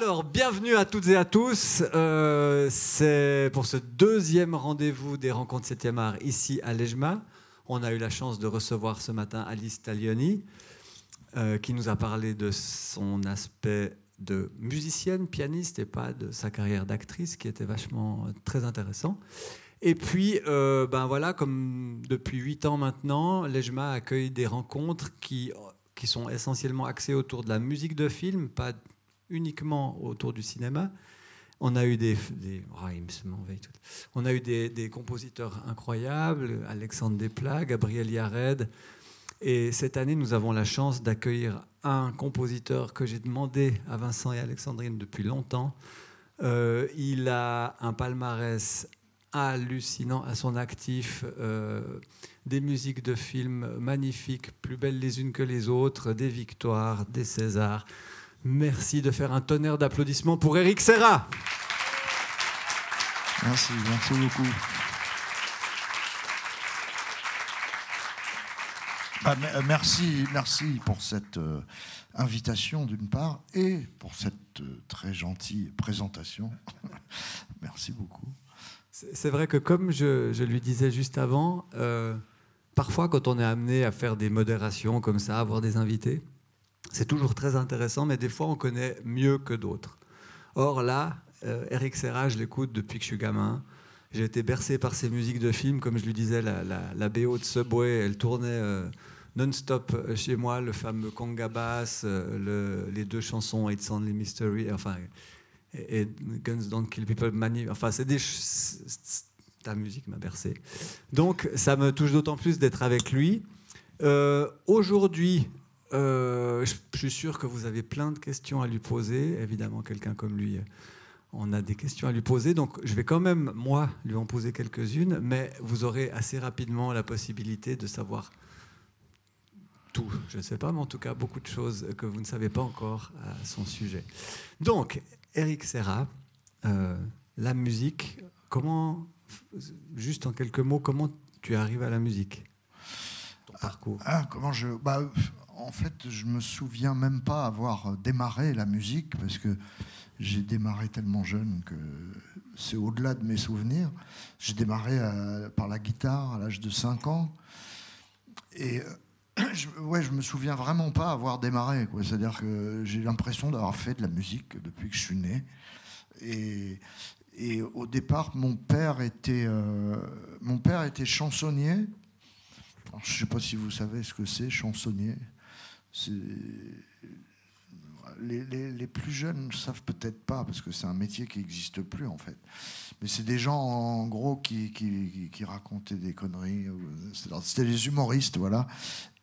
Alors, bienvenue à toutes et à tous. C'est pour ce deuxième rendez-vous des rencontres 7e art ici à l'EJMA. On a eu la chance de recevoir ce matin Alice Taglioni, qui nous a parlé de son aspect de musicienne, pianiste, et pas de sa carrière d'actrice, qui était vachement très intéressant. Et puis, ben voilà, comme depuis 8 ans maintenant, l'EJMA accueille des rencontres qui sont essentiellement axées autour de la musique de film, pas uniquement autour du cinéma. On a eu on a eu des compositeurs incroyables, Alexandre Desplat, Gabriel Yared. Et cette année, nous avons la chance d'accueillir un compositeur que j'ai demandé à Vincent et Alexandrine depuis longtemps. Il a un palmarès hallucinant à son actif, des musiques de films magnifiques, plus belles les unes que les autres, des victoires, des Césars. Merci de faire un tonnerre d'applaudissements pour Eric Serra. Merci beaucoup. Merci pour cette invitation d'une part et pour cette très gentille présentation. Merci beaucoup. C'est vrai que comme je lui disais juste avant, parfois quand on est amené à faire des modérations comme ça, à avoir des invités, c'est toujours très intéressant, mais des fois on connaît mieux que d'autres. Or là, Eric Serra, je l'écoute depuis que je suis gamin. J'ai été bercé par ses musiques de films, comme je lui disais, la BO de Subway, elle tournait non-stop chez moi, le fameux Conga Bass, les deux chansons It's Only Mystery, enfin, et Guns Don't Kill People, enfin, ta musique m'a bercé. Donc, ça me touche d'autant plus d'être avec lui. Aujourd'hui, je suis sûr que vous avez plein de questions à lui poser. Évidemment, quelqu'un comme lui, on a des questions à lui poser. Donc, je vais quand même, moi, lui en poser quelques-unes, mais vous aurez assez rapidement la possibilité de savoir tout. Je ne sais pas, mais en tout cas, beaucoup de choses que vous ne savez pas encore à son sujet. Donc, Eric Serra, la musique, juste en quelques mots, comment tu arrives à la musique ? Ton parcours. En fait, je me souviens même pas avoir démarré la musique parce que j'ai démarré tellement jeune que c'est au-delà de mes souvenirs. J'ai démarré par la guitare à l'âge de 5 ans et je me souviens vraiment pas avoir démarré, quoi. C'est-à-dire que j'ai l'impression d'avoir fait de la musique depuis que je suis né. Et au départ, mon père était chansonnier. Alors, je ne sais pas si vous savez ce que c'est, chansonnier. Les plus jeunes ne savent peut-être pas, parce que c'est un métier qui n'existe plus, en fait. Mais c'est des gens, en gros, qui racontaient des conneries. C'était les humoristes, voilà,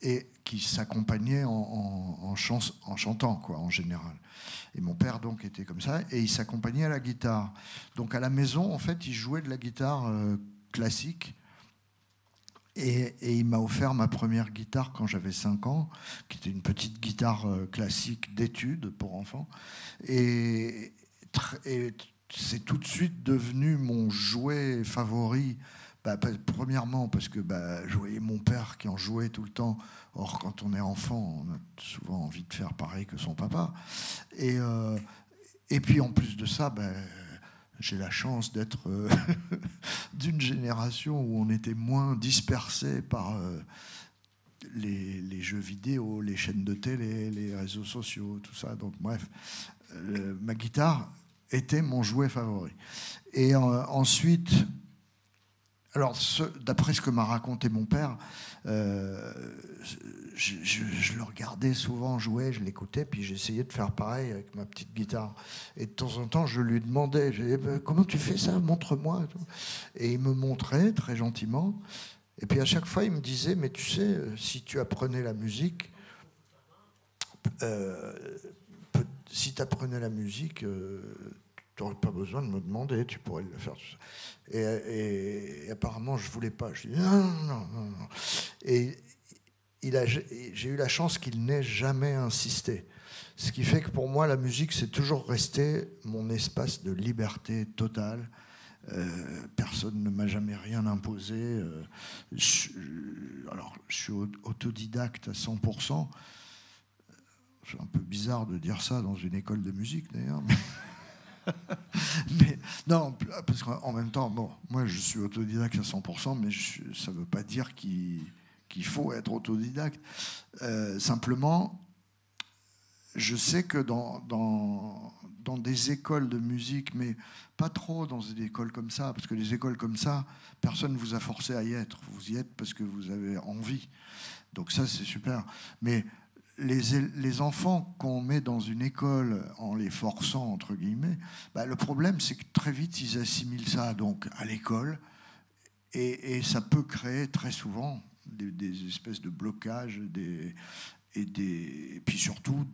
et qui s'accompagnaient en chantant, quoi, en général. Et mon père, donc, était comme ça, et il s'accompagnait à la guitare. Donc, à la maison, en fait, il jouait de la guitare classique. Et il m'a offert ma première guitare quand j'avais 5 ans, qui était une petite guitare classique d'études pour enfants. Et c'est tout de suite devenu mon jouet favori. Premièrement, parce que je voyais mon père qui en jouait tout le temps. Or, quand on est enfant, on a souvent envie de faire pareil que son papa. Et puis, en plus de ça, j'ai la chance d'être d'une génération où on était moins dispersé par les jeux vidéo, les chaînes de télé, les réseaux sociaux, tout ça. Donc bref, ma guitare était mon jouet favori. Et ensuite, alors d'après ce que m'a raconté mon père, je le regardais souvent jouer, je l'écoutais, puis j'essayais de faire pareil avec ma petite guitare. Et de temps en temps, je lui demandais, comment tu fais ça, montre-moi. Et il me montrait très gentiment. Et puis à chaque fois, il me disait, mais tu sais, si tu apprenais la musique, tu n'aurais pas besoin de me demander, tu pourrais le faire. Et apparemment, je ne voulais pas. Je dis non. Et j'ai eu la chance qu'il n'ait jamais insisté. Ce qui fait que pour moi, la musique, c'est toujours resté mon espace de liberté totale. Personne ne m'a jamais rien imposé. Je suis autodidacte à 100%. C'est un peu bizarre de dire ça dans une école de musique, d'ailleurs. Mais non, parce qu'en même temps, bon, moi je suis autodidacte à 100%, mais ça ne veut pas dire qu'il faut être autodidacte. Simplement, je sais que dans des écoles de musique, mais pas trop dans des écoles comme ça, parce que les écoles comme ça, personne ne vous a forcé à y être. Vous y êtes parce que vous avez envie. Donc ça, c'est super. Mais les enfants qu'on met dans une école en les forçant, entre guillemets, bah, le problème, c'est que très vite, ils assimilent ça donc, à l'école. Et ça peut créer très souvent des espèces de blocages. Et puis surtout,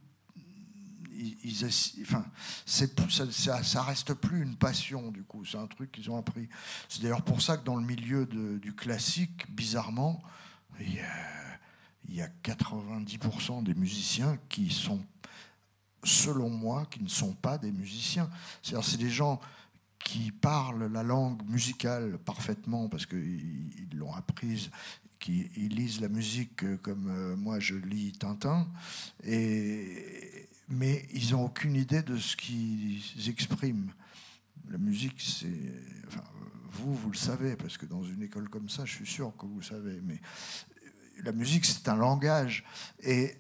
enfin, ça reste plus une passion, du coup. C'est un truc qu'ils ont appris. C'est d'ailleurs pour ça que dans le milieu du classique, bizarrement, il y a 90% des musiciens qui sont, selon moi, qui ne sont pas des musiciens. C'est-à-dire, c'est des gens qui parlent la langue musicale parfaitement parce qu'ils l'ont apprise, qui ils lisent la musique comme moi je lis Tintin, mais ils n'ont aucune idée de ce qu'ils expriment. La musique, c'est... Enfin, vous le savez, parce que dans une école comme ça, je suis sûr que vous le savez, mais la musique, c'est un langage. Et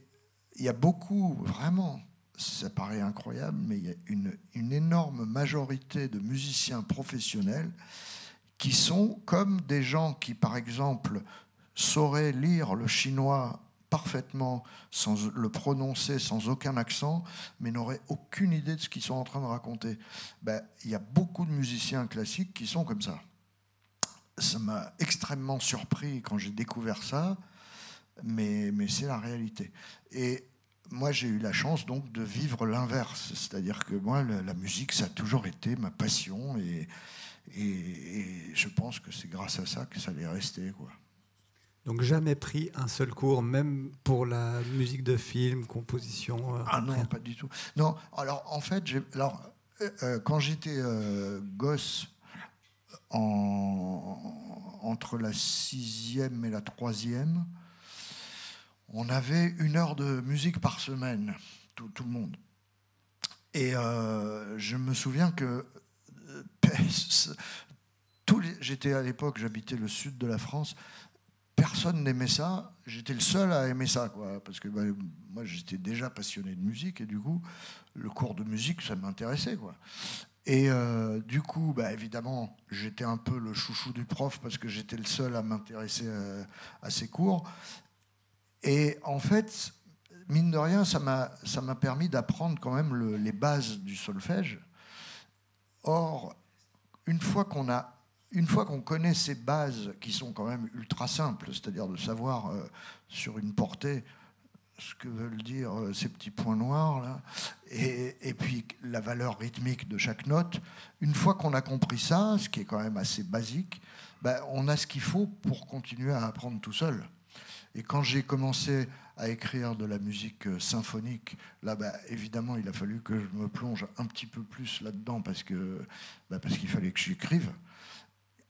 il y a beaucoup, vraiment, ça paraît incroyable, mais il y a une énorme majorité de musiciens professionnels qui sont comme des gens qui, par exemple, sauraient lire le chinois parfaitement, sans le prononcer, sans aucun accent, mais n'auraient aucune idée de ce qu'ils sont en train de raconter. Ben, il y a beaucoup de musiciens classiques qui sont comme ça. Ça m'a extrêmement surpris quand j'ai découvert ça, mais c'est la réalité. Et moi, j'ai eu la chance donc de vivre l'inverse, c'est-à-dire que moi, la musique, ça a toujours été ma passion, et je pense que c'est grâce à ça que ça allait rester, quoi. Donc jamais pris un seul cours, même pour la musique de film, composition. Ah non, rien. pas du tout. Non, alors en fait, quand j'étais gosse, entre la 6e et la 3e, on avait 1 heure de musique par semaine, tout le monde. Et je me souviens que j'étais à l'époque, j'habitais le sud de la France. Personne n'aimait ça. J'étais le seul à aimer ça, quoi, parce que moi, j'étais déjà passionné de musique, et du coup, le cours de musique, ça m'intéressait, quoi. Et du coup, évidemment, j'étais un peu le chouchou du prof, parce que j'étais le seul à m'intéresser à ses cours. Et en fait, mine de rien, ça m'a permis d'apprendre quand même les bases du solfège. Or, une fois qu'on connaît ces bases qui sont quand même ultra simples, c'est-à-dire de savoir sur une portée ce que veulent dire ces petits points noirs, là, et puis la valeur rythmique de chaque note, une fois qu'on a compris ça, ce qui est quand même assez basique, on a ce qu'il faut pour continuer à apprendre tout seul. Et quand j'ai commencé à écrire de la musique symphonique, là, évidemment, il a fallu que je me plonge un petit peu plus là-dedans parce qu'il fallait que j'écrive.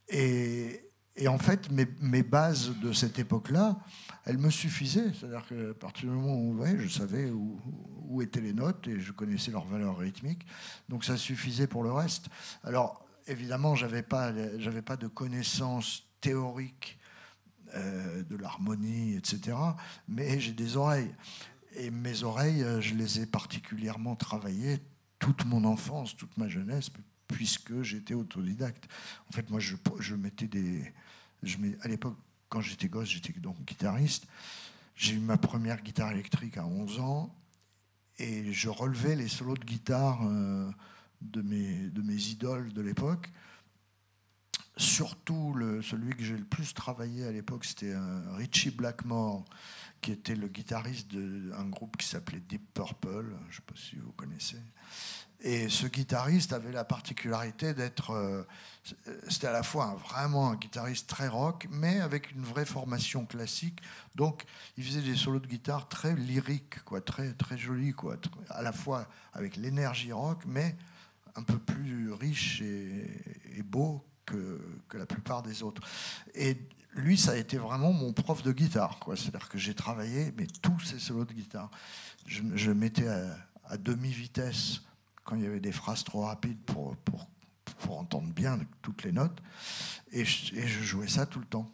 Et en fait, mes bases de cette époque-là, elles me suffisaient. C'est-à-dire qu'à partir du moment où je savais où étaient les notes et je connaissais leur valeur rythmique, donc ça suffisait pour le reste. Alors, évidemment, j'avais pas de connaissances théoriques de l'harmonie, etc. Mais j'ai des oreilles. Et mes oreilles, je les ai particulièrement travaillées toute mon enfance, toute ma jeunesse, puisque j'étais autodidacte. En fait, moi, je mettais à l'époque, quand j'étais gosse, j'étais donc guitariste. J'ai eu ma première guitare électrique à 11 ans, et je relevais les solos de guitare de mes idoles de l'époque. Surtout, celui que j'ai le plus travaillé à l'époque, c'était Ritchie Blackmore, qui était le guitariste d'un groupe qui s'appelait Deep Purple, je ne sais pas si vous connaissez. Et ce guitariste avait la particularité d'être... c'était à la fois vraiment un guitariste très rock, mais avec une vraie formation classique. Donc, il faisait des solos de guitare très lyriques, quoi, très, très jolis, quoi, à la fois avec l'énergie rock, mais un peu plus riche et beau que la plupart des autres. Et lui, ça a été vraiment mon prof de guitare, quoi. C'est-à-dire que j'ai travaillé, mais tous ces solos de guitare. Je mettais à demi-vitesse quand il y avait des phrases trop rapides pour entendre bien toutes les notes, et je jouais ça tout le temps.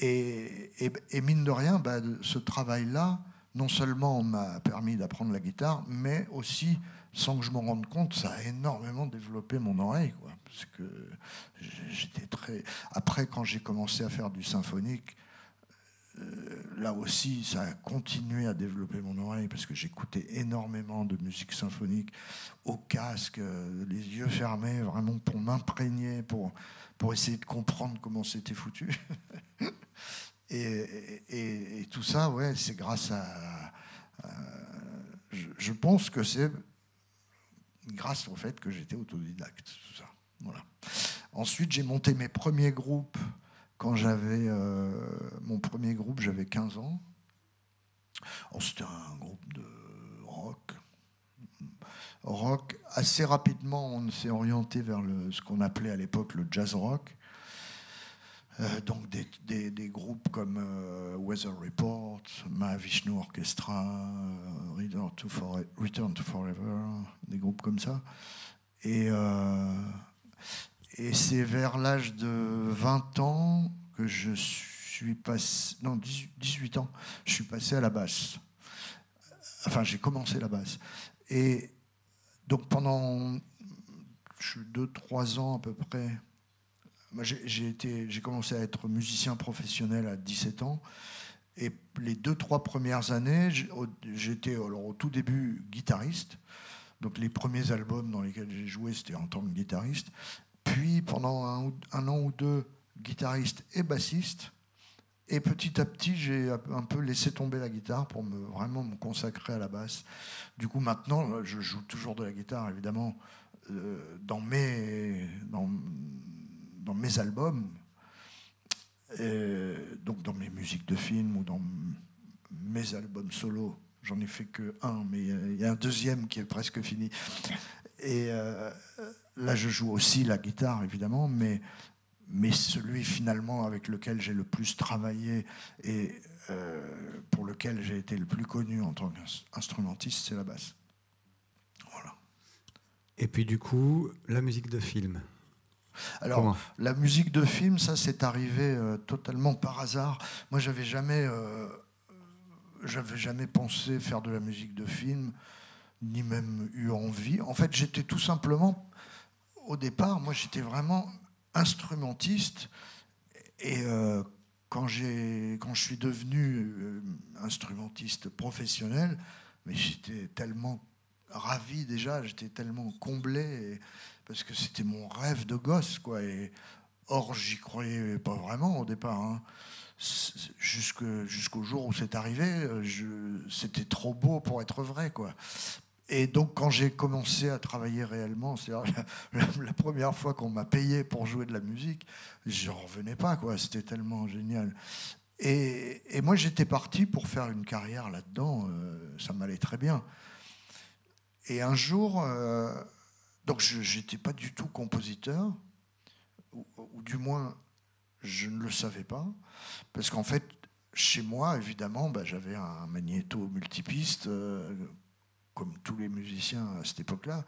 Et mine de rien, ce travail-là, non seulement m'a permis d'apprendre la guitare, mais aussi, sans que je me rende compte, ça a énormément développé mon oreille, quoi. Parce que j'étais très... Après, quand j'ai commencé à faire du symphonique, là aussi, ça a continué à développer mon oreille, parce que j'écoutais énormément de musique symphonique au casque, les yeux fermés, vraiment pour m'imprégner, pour essayer de comprendre comment c'était foutu. Et tout ça, ouais, c'est grâce à je pense que c'est grâce au fait que j'étais autodidacte, tout ça. Voilà. Ensuite, j'ai monté mes premiers groupes quand j'avais mon premier groupe, j'avais 15 ans. C'était un groupe de rock. Rock. Assez rapidement, on s'est orienté vers ce qu'on appelait à l'époque le jazz rock. Donc des groupes comme Weather Report, Mahavishnu Orchestra, Return to Forever, des groupes comme ça. Et c'est vers l'âge de 20 ans que je suis passé... Non, 18 ans, je suis passé à la basse. Enfin, j'ai commencé la basse. Et donc pendant 2-3 ans à peu près... J'ai commencé à être musicien professionnel à 17 ans. Et les 2-3 premières années, j'étais au tout début guitariste. Donc les premiers albums dans lesquels j'ai joué, c'était en tant que guitariste. Puis pendant un an ou deux, guitariste et bassiste. Et petit à petit, j'ai un peu laissé tomber la guitare pour vraiment me consacrer à la basse. Du coup, maintenant, je joue toujours de la guitare, évidemment, dans mes albums, donc dans mes musiques de film ou dans mes albums solo. J'en ai fait que un, mais il y a un deuxième qui est presque fini. Et là, je joue aussi la guitare, évidemment, mais celui finalement avec lequel j'ai le plus travaillé et pour lequel j'ai été le plus connu en tant qu'instrumentiste, c'est la basse. Voilà. Et puis du coup, la musique de film. Alors, comment la musique de film, ça, c'est arrivé totalement par hasard. Moi, j'avais jamais pensé faire de la musique de film, ni même eu envie. En fait, j'étais tout simplement, au départ, moi, j'étais vraiment instrumentiste. Et quand je suis devenu instrumentiste professionnel, mais j'étais tellement ravi déjà, j'étais tellement comblé, parce que c'était mon rêve de gosse, quoi. Et, or, j'y croyais pas vraiment au départ, hein. Jusqu'au jour où c'est arrivé, c'était trop beau pour être vrai, quoi. Et donc, quand j'ai commencé à travailler réellement, c'est-à-dire la première fois qu'on m'a payé pour jouer de la musique, je n'en revenais pas, quoi. C'était tellement génial. Et moi, j'étais parti pour faire une carrière là-dedans. Ça m'allait très bien. Et un jour, donc je n'étais pas du tout compositeur, ou du moins, je ne le savais pas, parce qu'en fait, chez moi, évidemment, j'avais un magnéto multipiste, comme tous les musiciens à cette époque-là,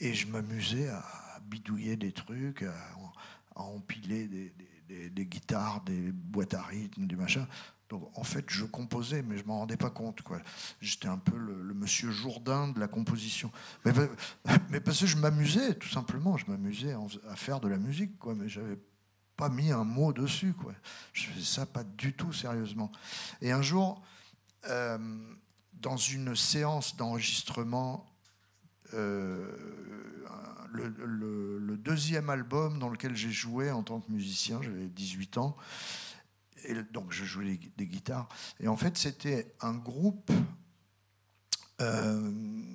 et je m'amusais à bidouiller des trucs, à empiler des guitares, des boîtes à rythme, des machins. Donc en fait, je composais, mais je m'en rendais pas compte, quoi. J'étais un peu le monsieur Jourdain de la composition. Mais parce que je m'amusais, tout simplement. Je m'amusais à faire de la musique, quoi. Mais j'avais pas mis un mot dessus, quoi. Je faisais ça pas du tout sérieusement. Et un jour, dans une séance d'enregistrement, le deuxième album dans lequel j'ai joué en tant que musicien, j'avais 18 ans, et donc je jouais des guitares. Et en fait, c'était un groupe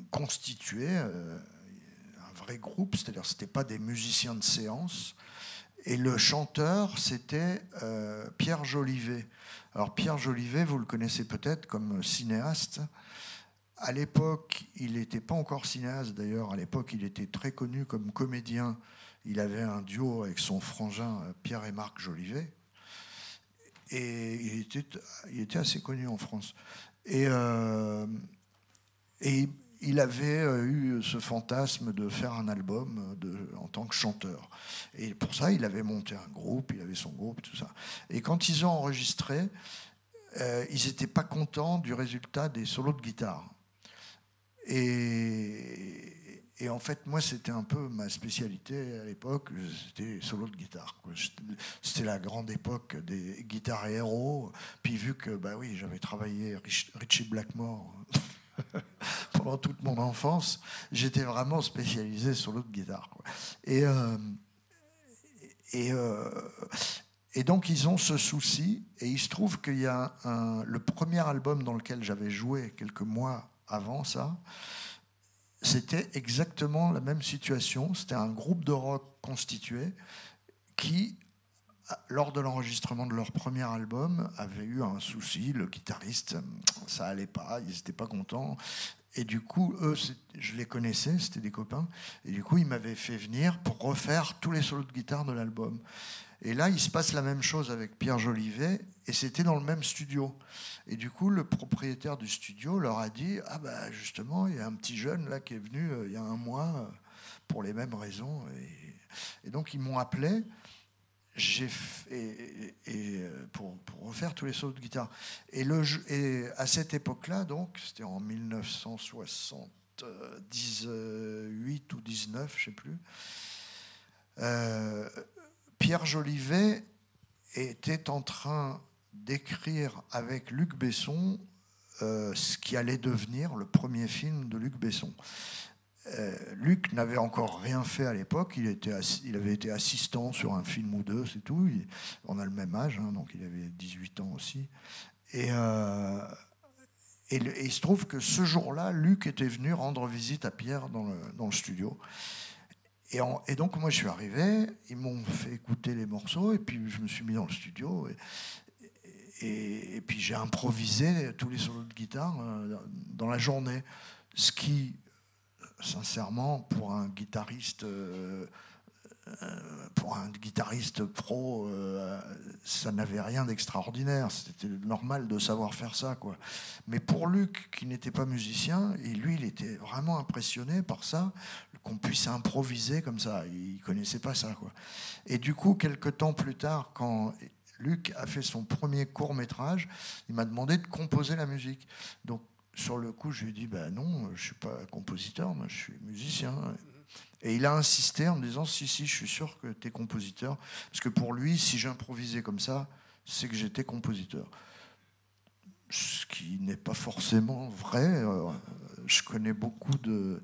constitué, un vrai groupe, c'est-à-dire c'était pas des musiciens de séance. Et le chanteur, c'était Pierre Jolivet. Alors Pierre Jolivet, vous le connaissez peut-être comme cinéaste. À l'époque, il n'était pas encore cinéaste d'ailleurs. À l'époque, il était très connu comme comédien. Il avait un duo avec son frangin Pierre et Marc Jolivet. Et il était assez connu en France. Et il avait eu ce fantasme de faire un album en tant que chanteur. Et pour ça, il avait monté un groupe, il avait son groupe, tout ça. Et quand ils ont enregistré, ils n'étaient pas contents du résultat des solos de guitare. Et en fait, moi, c'était un peu ma spécialité à l'époque, c'était solo de guitare, quoi. C'était la grande époque des guitares héros. Puis vu que, bah oui, j'avais travaillé Ritchie Blackmore pendant toute mon enfance, j'étais vraiment spécialisé solo de guitare, quoi. Et donc, ils ont ce souci, et il se trouve qu'il y a le premier album dans lequel j'avais joué quelques mois avant ça, c'était exactement la même situation. C'était un groupe de rock constitué qui, lors de l'enregistrement de leur premier album, avait eu un souci. Le guitariste, ça allait pas, ils n'étaient pas contents. Et du coup, eux, je les connaissais, c'était des copains. Et du coup, ils m'avaient fait venir pour refaire tous les solos de guitare de l'album. Et là, il se passe la même chose avec Pierre Jolivet, et c'était dans le même studio. Et du coup, le propriétaire du studio leur a dit « Ah bah justement, il y a un petit jeune là qui est venu il y a un mois pour les mêmes raisons. » Et donc, ils m'ont appelé pour refaire tous les solos de guitare. Et à cette époque-là, donc, c'était en 1978 ou 19, je ne sais plus, Pierre Jolivet était en train d'écrire avec Luc Besson ce qui allait devenir le premier film de Luc Besson. Luc n'avait encore rien fait à l'époque, il avait été assistant sur un film ou deux, c'est tout. On a le même âge, hein, donc il avait 18 ans aussi. Et il se trouve que ce jour-là, Luc était venu rendre visite à Pierre dans le studio. Et donc, moi, je suis arrivé, ils m'ont fait écouter les morceaux, et puis je me suis mis dans le studio, et puis j'ai improvisé tous les solos de guitare dans la journée. Ce qui, sincèrement, pour un guitariste pro, ça n'avait rien d'extraordinaire. C'était normal de savoir faire ça, quoi. Mais pour Luc, qui n'était pas musicien, et lui, il était vraiment impressionné par ça, qu'on puisse improviser comme ça. Il connaissait pas ça, quoi. Et du coup, quelques temps plus tard, quand Luc a fait son premier court-métrage, il m'a demandé de composer la musique. Donc, sur le coup, je lui ai dit, bah non, je suis pas compositeur, moi, je suis musicien. Et il a insisté en me disant, si, je suis sûr que tu es compositeur. Parce que pour lui, si j'improvisais comme ça, c'est que j'étais compositeur. Ce qui n'est pas forcément vrai. Je connais beaucoup de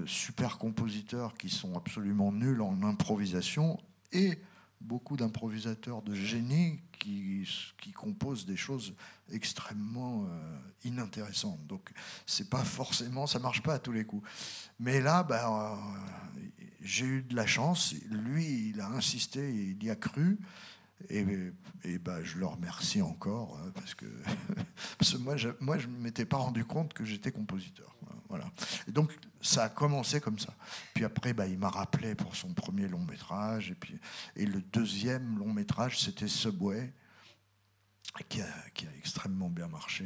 super compositeurs qui sont absolument nuls en improvisation, et beaucoup d'improvisateurs de génie qui composent des choses extrêmement inintéressantes. Donc c'est pas forcément, ça marche pas à tous les coups. Mais là, j'ai eu de la chance. Lui, il a insisté, il y a cru. Et je le remercie encore, parce que moi, je ne m'étais pas rendu compte que j'étais compositeur. Voilà. Et donc, ça a commencé comme ça. Puis après, il m'a rappelé pour son premier long métrage. Et le deuxième long métrage, c'était Subway, qui a extrêmement bien marché.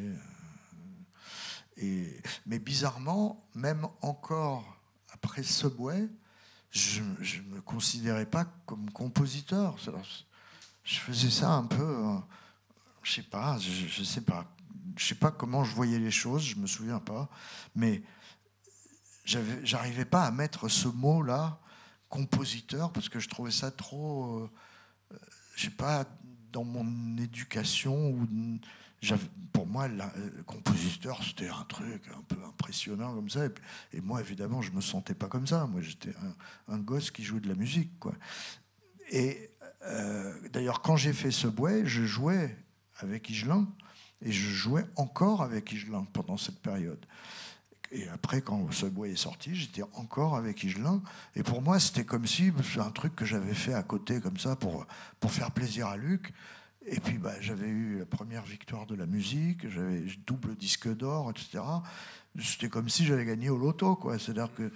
Mais bizarrement, même encore après Subway, je ne me considérais pas comme compositeur. Je faisais ça un peu, je sais pas, je sais pas comment je voyais les choses, je me souviens pas, mais j'arrivais pas à mettre ce mot-là, compositeur, parce que je trouvais ça trop, je sais pas, dans mon éducation, pour moi, compositeur, c'était un truc un peu impressionnant comme ça, et moi, évidemment, je me sentais pas comme ça. Moi, j'étais un gosse qui jouait de la musique, quoi. Et d'ailleurs, quand j'ai fait Subway, je jouais avec Higelin, et je jouais encore avec Higelin pendant cette période. Et après, quand Subway est sorti, j'étais encore avec Higelin. Et pour moi, c'était comme si c'est un truc que j'avais fait à côté, comme ça, pour faire plaisir à Luc. Et puis, j'avais eu la première victoire de la musique, j'avais double disque d'or, etc. C'était comme si j'avais gagné au loto, quoi. C'est-à-dire que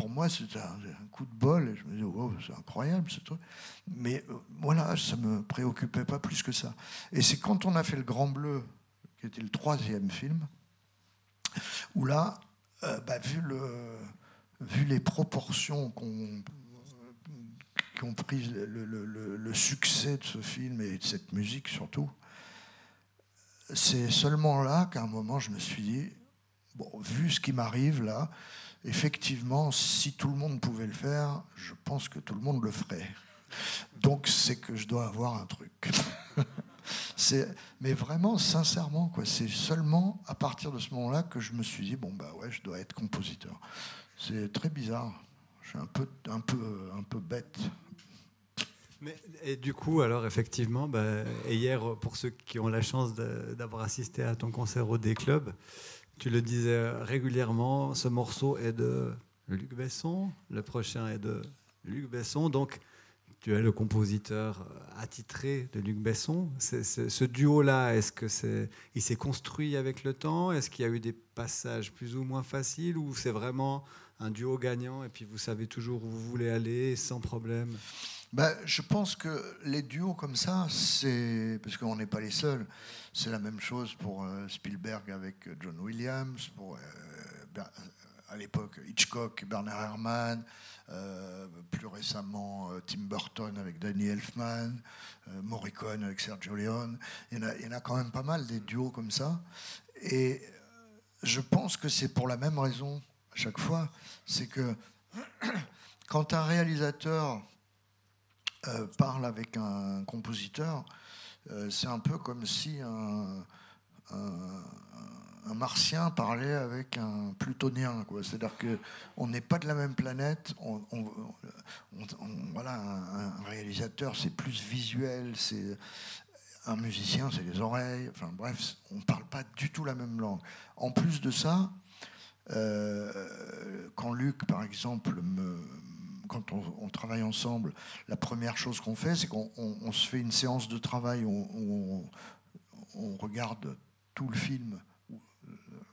pour moi, c'était un coup de bol. Et je me disais, oh, c'est incroyable ce truc. Mais voilà, ça ne me préoccupait pas plus que ça. Et c'est quand on a fait Le Grand Bleu, qui était le 3e film, où là, vu les proportions qu'ont pris le succès de ce film et de cette musique surtout, c'est seulement là qu'à un moment je me suis dit, bon, vu ce qui m'arrive là, effectivement, si tout le monde pouvait le faire, je pense que tout le monde le ferait. Donc c'est que je dois avoir un truc. Mais vraiment, sincèrement, quoi, c'est seulement à partir de ce moment-là que je me suis dit, bon, bah ouais, je dois être compositeur. C'est très bizarre. Je suis un peu bête. Et du coup, alors effectivement, et hier, pour ceux qui ont la chance d'avoir assisté à ton concert au D-Club, tu le disais régulièrement, ce morceau est de Luc Besson, le prochain est de Luc Besson, donc tu es le compositeur attitré de Luc Besson. Ce duo-là, est-ce que il s'est construit avec le temps? Est-ce qu'il y a eu des passages plus ou moins faciles, ou c'est vraiment un duo gagnant et puis vous savez toujours où vous voulez aller sans problème? Je pense que les duos comme ça, c'est parce qu'on n'est pas les seuls. C'est la même chose pour Spielberg avec John Williams, pour à l'époque Hitchcock, Bernard Herrmann, plus récemment Tim Burton avec Danny Elfman, Morricone avec Sergio Leone. Il y en a quand même pas mal des duos comme ça. Et je pense que c'est pour la même raison à chaque fois. C'est que quand un réalisateur parle avec un compositeur, c'est un peu comme si un martien parlait avec un plutonien, quoi. C'est-à-dire qu'on n'est pas de la même planète. Voilà, un réalisateur, c'est plus visuel, c'est un musicien, c'est les oreilles. Enfin bref, on ne parle pas du tout la même langue. En plus de ça, quand Luc, par exemple, quand on travaille ensemble, la première chose qu'on fait, c'est qu'on se fait une séance de travail où on regarde tout le film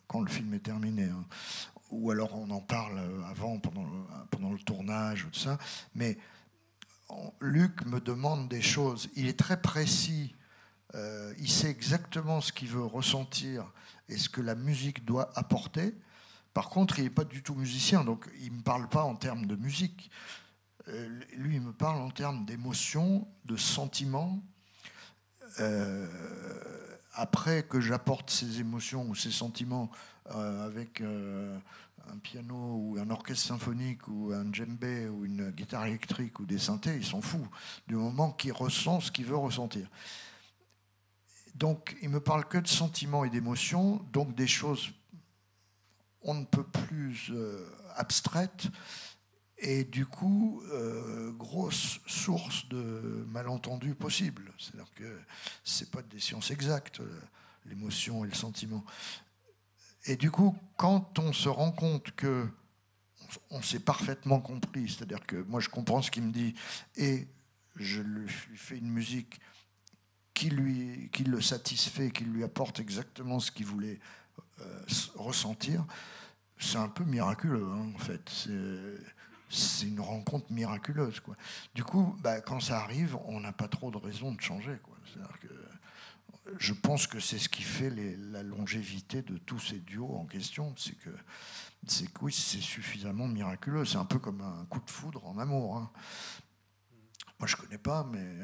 quand le film est terminé, hein. Ou alors on en parle avant, pendant le tournage, tout ça. Mais Luc me demande des choses. Il est très précis. Il sait exactement ce qu'il veut ressentir et ce que la musique doit apporter. Par contre, il n'est pas du tout musicien, donc il ne me parle pas en termes de musique. Lui, il me parle en termes d'émotion, de sentiments. Après que j'apporte ces émotions ou ces sentiments avec un piano ou un orchestre symphonique ou un djembé ou une guitare électrique ou des synthés, il s'en fout du moment qu'il ressent ce qu'il veut ressentir. Donc, il ne me parle que de sentiments et d'émotions, donc des choses on ne peut plus abstraites, et du coup, grosse source de malentendus possibles. C'est-à-dire que ce n'est pas des sciences exactes, l'émotion et le sentiment. Et du coup, quand on se rend compte que on s'est parfaitement compris, c'est-à-dire que moi je comprends ce qu'il me dit et je lui fais une musique qui le satisfait, qui lui apporte exactement ce qu'il voulait ressentir, c'est un peu miraculeux, hein, en fait. C'est une rencontre miraculeuse, quoi. Du coup, quand ça arrive, on n'a pas trop de raison de changer, quoi. C'est-à-dire que je pense que c'est ce qui fait la longévité de tous ces duos en question, c'est que oui, c'est suffisamment miraculeux. C'est un peu comme un coup de foudre en amour, hein. Moi, je connais pas, mais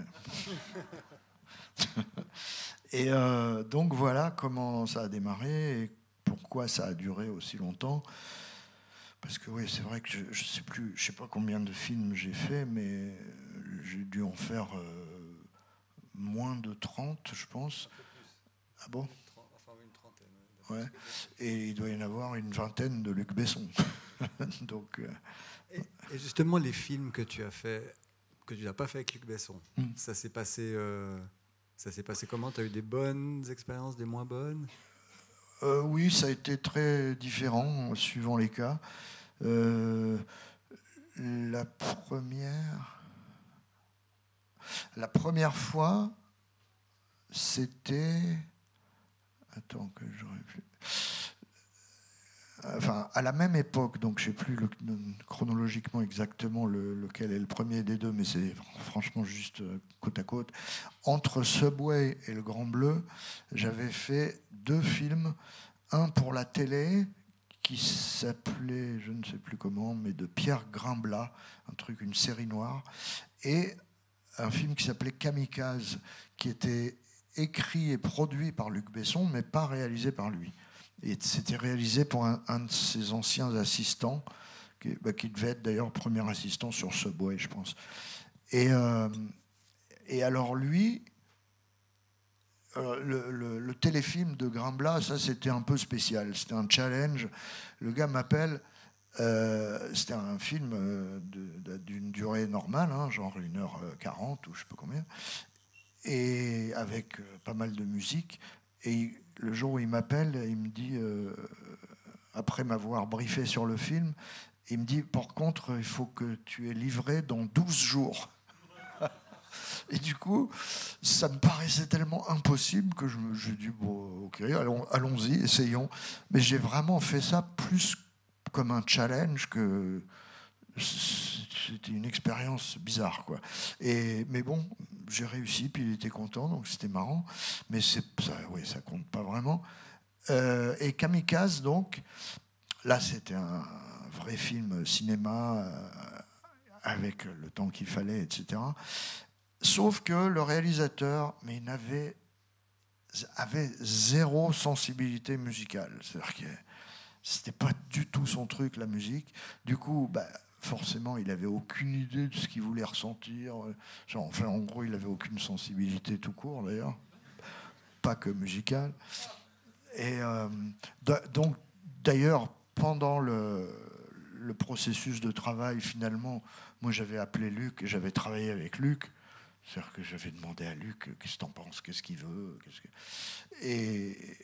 et donc voilà comment ça a démarré et pourquoi ça a duré aussi longtemps. Parce que oui, c'est vrai que je sais pas combien de films j'ai fait, mais j'ai dû en faire moins de 30, je pense. Ah bon? Enfin, une trentaine. Ouais. Et il doit y en avoir une vingtaine de Luc Besson. Donc, et justement, les films que tu as fait, que tu n'as pas fait avec Luc Besson, ça s'est passé comment? Tu as eu des bonnes expériences, des moins bonnes? Oui, ça a été très différent suivant les cas. La première fois, c'était... Attends que je réfléchisse. enfin, à la même époque, donc je ne sais plus chronologiquement exactement lequel est le premier des deux, mais c'est franchement juste côte à côte. Entre Subway et Le Grand Bleu, j'avais fait 2 films, un pour la télé qui s'appelait, je ne sais plus comment, mais de Pierre Grimblat, une série noire, et un film qui s'appelait Kamikaze, qui était écrit et produit par Luc Besson, mais pas réalisé par lui. Et c'était réalisé pour un de ses anciens assistants, qui devait être d'ailleurs premier assistant sur Subway, je pense. Et alors lui, le téléfilm de Grimblat, ça c'était un peu spécial, c'était un challenge. Le gars m'appelle, c'était un film d'une durée normale, hein, genre 1h40 ou je sais pas combien, et avec pas mal de musique. Et le jour où il m'appelle, il me dit, après m'avoir briefé sur le film, il me dit, par contre, il faut que tu aies livré dans 12 jours. Et du coup, ça me paraissait tellement impossible que j'ai dit, bon, ok, allons-y, essayons. Mais j'ai vraiment fait ça plus comme un challenge que... C'était une expérience bizarre, quoi. Mais bon, j'ai réussi, puis il était content, donc c'était marrant. Mais ça compte pas vraiment. Et Kamikaze, donc, là, c'était un vrai film cinéma avec le temps qu'il fallait, etc. Sauf que le réalisateur, mais il avait zéro sensibilité musicale. C'est-à-dire que c'était pas du tout son truc, la musique. Du coup, forcément, il avait aucune idée de ce qu'il voulait ressentir. En gros, il avait aucune sensibilité tout court, d'ailleurs. Pas que musicale. Et donc, d'ailleurs, pendant le processus de travail, finalement, moi, j'avais appelé Luc et j'avais travaillé avec Luc. C'est-à-dire que j'avais demandé à Luc qu'est-ce que t'en penses, qu'est-ce qu'il veut, et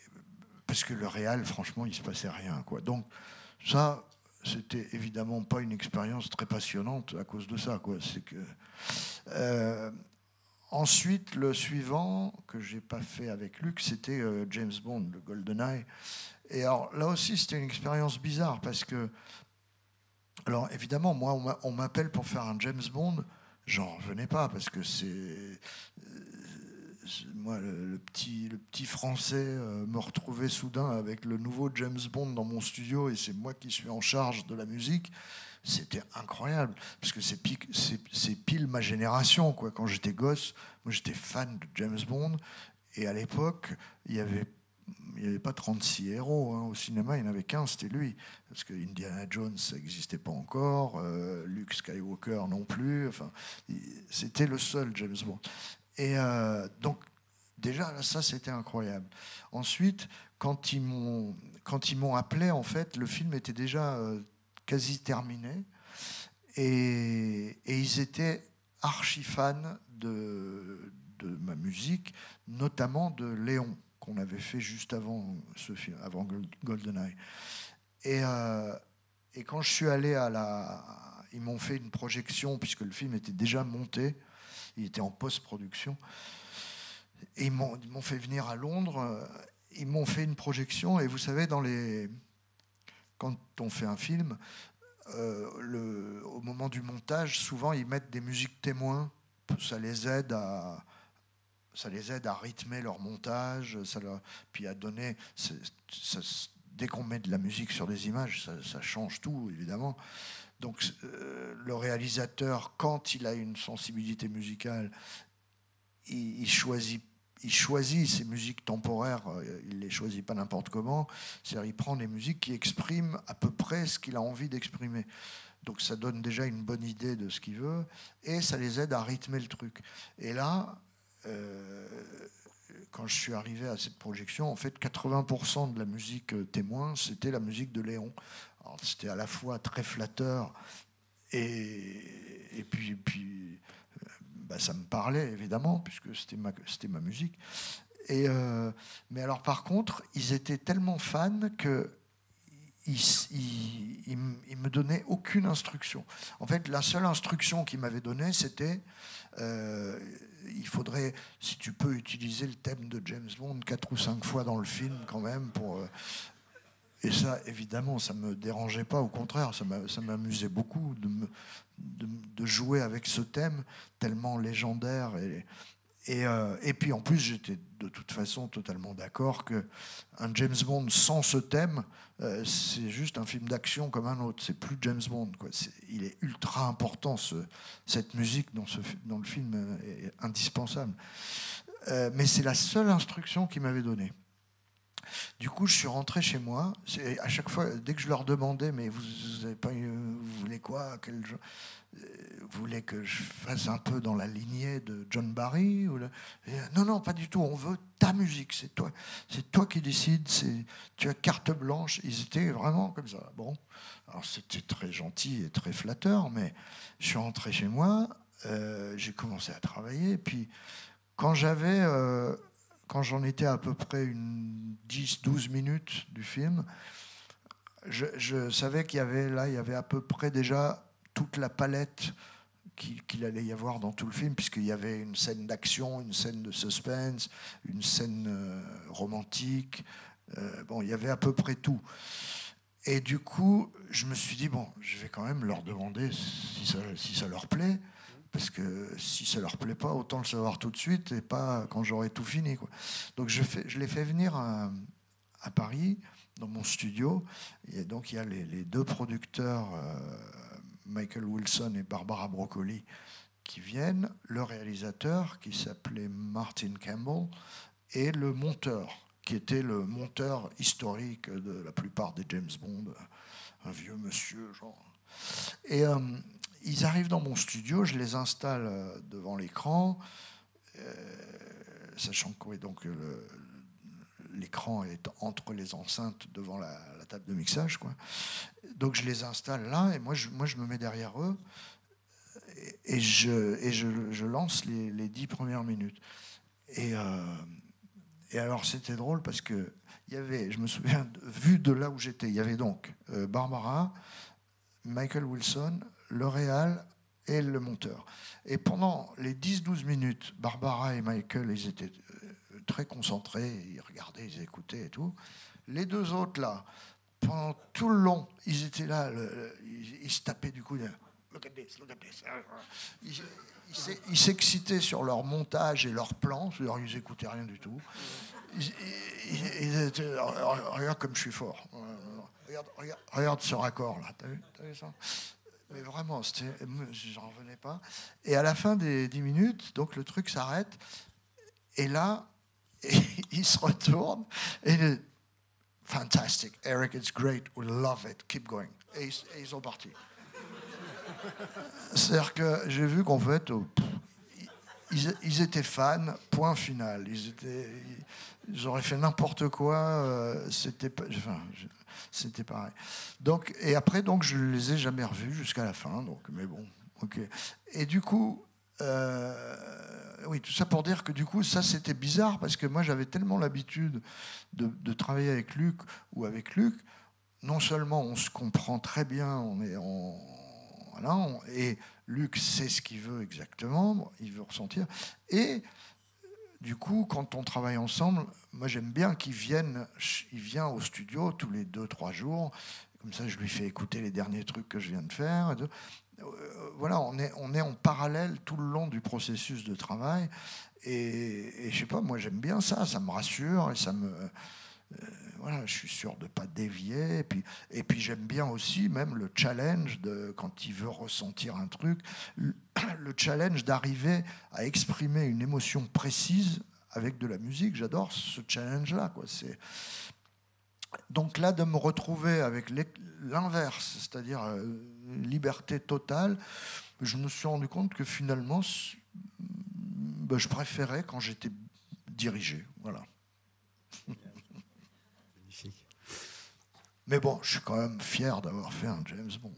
parce que le réal, franchement, il se passait rien, quoi. Donc ça, c'était évidemment pas une expérience très passionnante à cause de ça, quoi. C'est que ensuite, le suivant que j'ai pas fait avec Luc, c'était James Bond, le GoldenEye. Et alors là aussi, c'était une expérience bizarre parce que, alors évidemment, moi, on m'appelle pour faire un James Bond. J'en revenais pas parce que c'est moi le petit français me retrouvait soudain avec le nouveau James Bond dans mon studio et c'est moi qui suis en charge de la musique. C'était incroyable parce que c'est pile ma génération, quoi. Quand j'étais gosse, moi j'étais fan de James Bond et à l'époque il y avait pas 36 héros, hein. Au cinéma, il n'y en avait qu'un, c'était lui. Parce que Indiana Jones, ça n'existait pas encore, Luke Skywalker non plus. Enfin, c'était le seul James Bond. Et donc, déjà, ça, c'était incroyable. Ensuite, quand ils m'ont appelé, en fait, le film était déjà quasi terminé. Et ils étaient archi fans de ma musique, notamment de Léon, qu'on avait fait juste avant ce film, avant GoldenEye. Et quand je suis allé ils m'ont fait une projection, puisque le film était déjà monté, il était en post-production, et ils m'ont fait venir à Londres, ils m'ont fait une projection, et vous savez, quand on fait un film, au moment du montage, souvent ils mettent des musiques témoins, ça les aide à rythmer leur montage, puis à donner... dès qu'on met de la musique sur des images, ça change tout, évidemment. Donc le réalisateur, quand il a une sensibilité musicale, il choisit ses musiques temporaires, il ne les choisit pas n'importe comment, c'est-à-dire il prend des musiques qui expriment à peu près ce qu'il a envie d'exprimer. Donc ça donne déjà une bonne idée de ce qu'il veut, et ça les aide à rythmer le truc. Et là... quand je suis arrivé à cette projection, en fait, 80% de la musique témoin, c'était la musique de Léon. Alors, c'était à la fois très flatteur et puis ça me parlait, évidemment, puisque c'était ma musique. Mais alors, par contre, ils étaient tellement fans que il me donnait aucune instruction. En fait, la seule instruction qu'il m'avait donnée, c'était il faudrait, si tu peux, utiliser le thème de James Bond 4 ou 5 fois dans le film quand même. Et ça, évidemment, ça ne me dérangeait pas, au contraire, ça m'amusait beaucoup de jouer avec ce thème tellement légendaire. Et puis en plus, j'étais de toute façon totalement d'accord qu'un James Bond sans ce thème, c'est juste un film d'action comme un autre. C'est plus James Bond, quoi. Il est ultra important, cette musique dans le film est indispensable. Mais c'est la seule instruction qu'il m'avait donnée. Du coup, je suis rentré chez moi. À chaque fois, dès que je leur demandais, mais vous voulez quoi, vous voulez que je fasse un peu dans la lignée de John Barry Non, non, pas du tout. On veut ta musique. C'est toi qui décides. Tu as carte blanche. Ils étaient vraiment comme ça. Bon, alors c'était très gentil et très flatteur, mais je suis rentré chez moi. J'ai commencé à travailler. Et puis, quand j'en étais à peu près une 10-12 minutes du film, je savais qu'il y avait à peu près déjà toute la palette qu'il allait y avoir dans tout le film, puisqu'il y avait une scène d'action, une scène de suspense, une scène romantique. Bon, il y avait à peu près tout. Et du coup, je me suis dit, bon, je vais quand même leur demander si ça leur plaît. Parce que si ça leur plaît pas, autant le savoir tout de suite et pas quand j'aurai tout fini, quoi. Donc je les fais venir à Paris, dans mon studio. Et donc il y a les deux producteurs, Michael Wilson et Barbara Broccoli, qui viennent, le réalisateur, qui s'appelait Martin Campbell, et le monteur, qui était le monteur historique de la plupart des James Bond, un vieux monsieur, genre. Et ils arrivent dans mon studio, je les installe devant l'écran, sachant que donc, l'écran est entre les enceintes devant la table de mixage, quoi. Donc je les installe là, et moi je me mets derrière eux, et je lance les 10 premières minutes. Et alors c'était drôle parce que il y avait, je me souviens, vu de là où j'étais, il y avait donc Barbara, Michael Wilson, le réal et le monteur. Et pendant les 10-12 minutes, Barbara et Michael, ils étaient très concentrés, ils regardaient, ils écoutaient et tout. Les deux autres, là, pendant tout le long, ils étaient là, ils se tapaient du coup. Look at this, look at this. Ils s'excitaient sur leur montage et leur plan, c'est-à-dire ils n'écoutaient rien du tout. Ils étaient, regarde comme je suis fort. Regarde ce raccord là, t'as vu ça? Mais vraiment, j'en revenais pas. Et à la fin des 10 minutes, donc le truc s'arrête, et là, il se retourne, et il dit, fantastic, Eric, it's great, we love it, keep going. Et ils sont partis. C'est-à-dire que j'ai vu qu'en fait, ils étaient fans, point final. Ils auraient fait n'importe quoi, c'était pareil. Donc, et après, donc, je ne les ai jamais revus jusqu'à la fin. Donc, mais bon, ok. Et du coup, oui, tout ça pour dire que du coup, ça c'était bizarre parce que moi j'avais tellement l'habitude de travailler avec Luc ou avec Luc. Non seulement on se comprend très bien, et Luc sait ce qu'il veut exactement, il veut ressentir. Et du coup, quand on travaille ensemble, moi j'aime bien il vient au studio tous les 2-3 jours. Comme ça, je lui fais écouter les derniers trucs que je viens de faire. Voilà, on est en parallèle tout le long du processus de travail. Et je sais pas, moi j'aime bien ça me rassure et ça me... voilà, je suis sûr de ne pas dévier. Et puis j'aime bien aussi même le challenge quand il veut ressentir un truc, le challenge d'arriver à exprimer une émotion précise avec de la musique. J'adore ce challenge-là, quoi. Donc là, de me retrouver avec l'inverse, c'est-à-dire liberté totale, je me suis rendu compte que finalement, je préférais quand j'étais dirigé. Voilà. Magnifique. Mais bon, je suis quand même fier d'avoir fait un James Bond.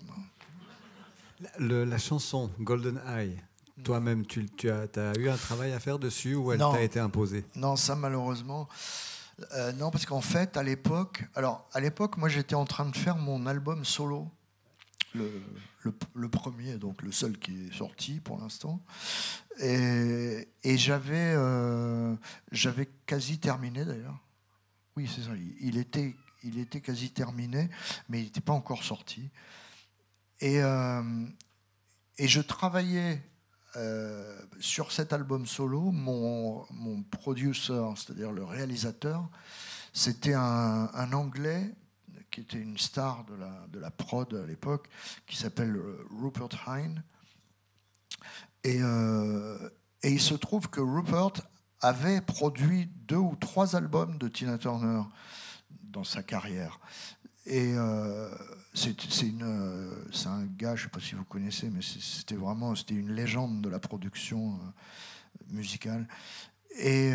La chanson Golden Eye, toi-même, tu as eu un travail à faire dessus ou elle t'a été imposée? Non, ça malheureusement... non, parce qu'en fait, à l'époque, moi j'étais en train de faire mon album solo, le premier, donc le seul qui est sorti pour l'instant, et j'avais quasi terminé d'ailleurs. Oui, c'est ça. il était quasi terminé, mais il n'était pas encore sorti. Et je travaillais sur cet album solo. Mon producer, c'est-à-dire le réalisateur, c'était un Anglais qui était une star de la prod à l'époque, qui s'appelle Rupert Hine. Et il se trouve que Rupert avait produit 2 ou 3 albums de Tina Turner dans sa carrière. Et c'est un gars, je ne sais pas si vous connaissez, mais c'était une légende de la production musicale. Et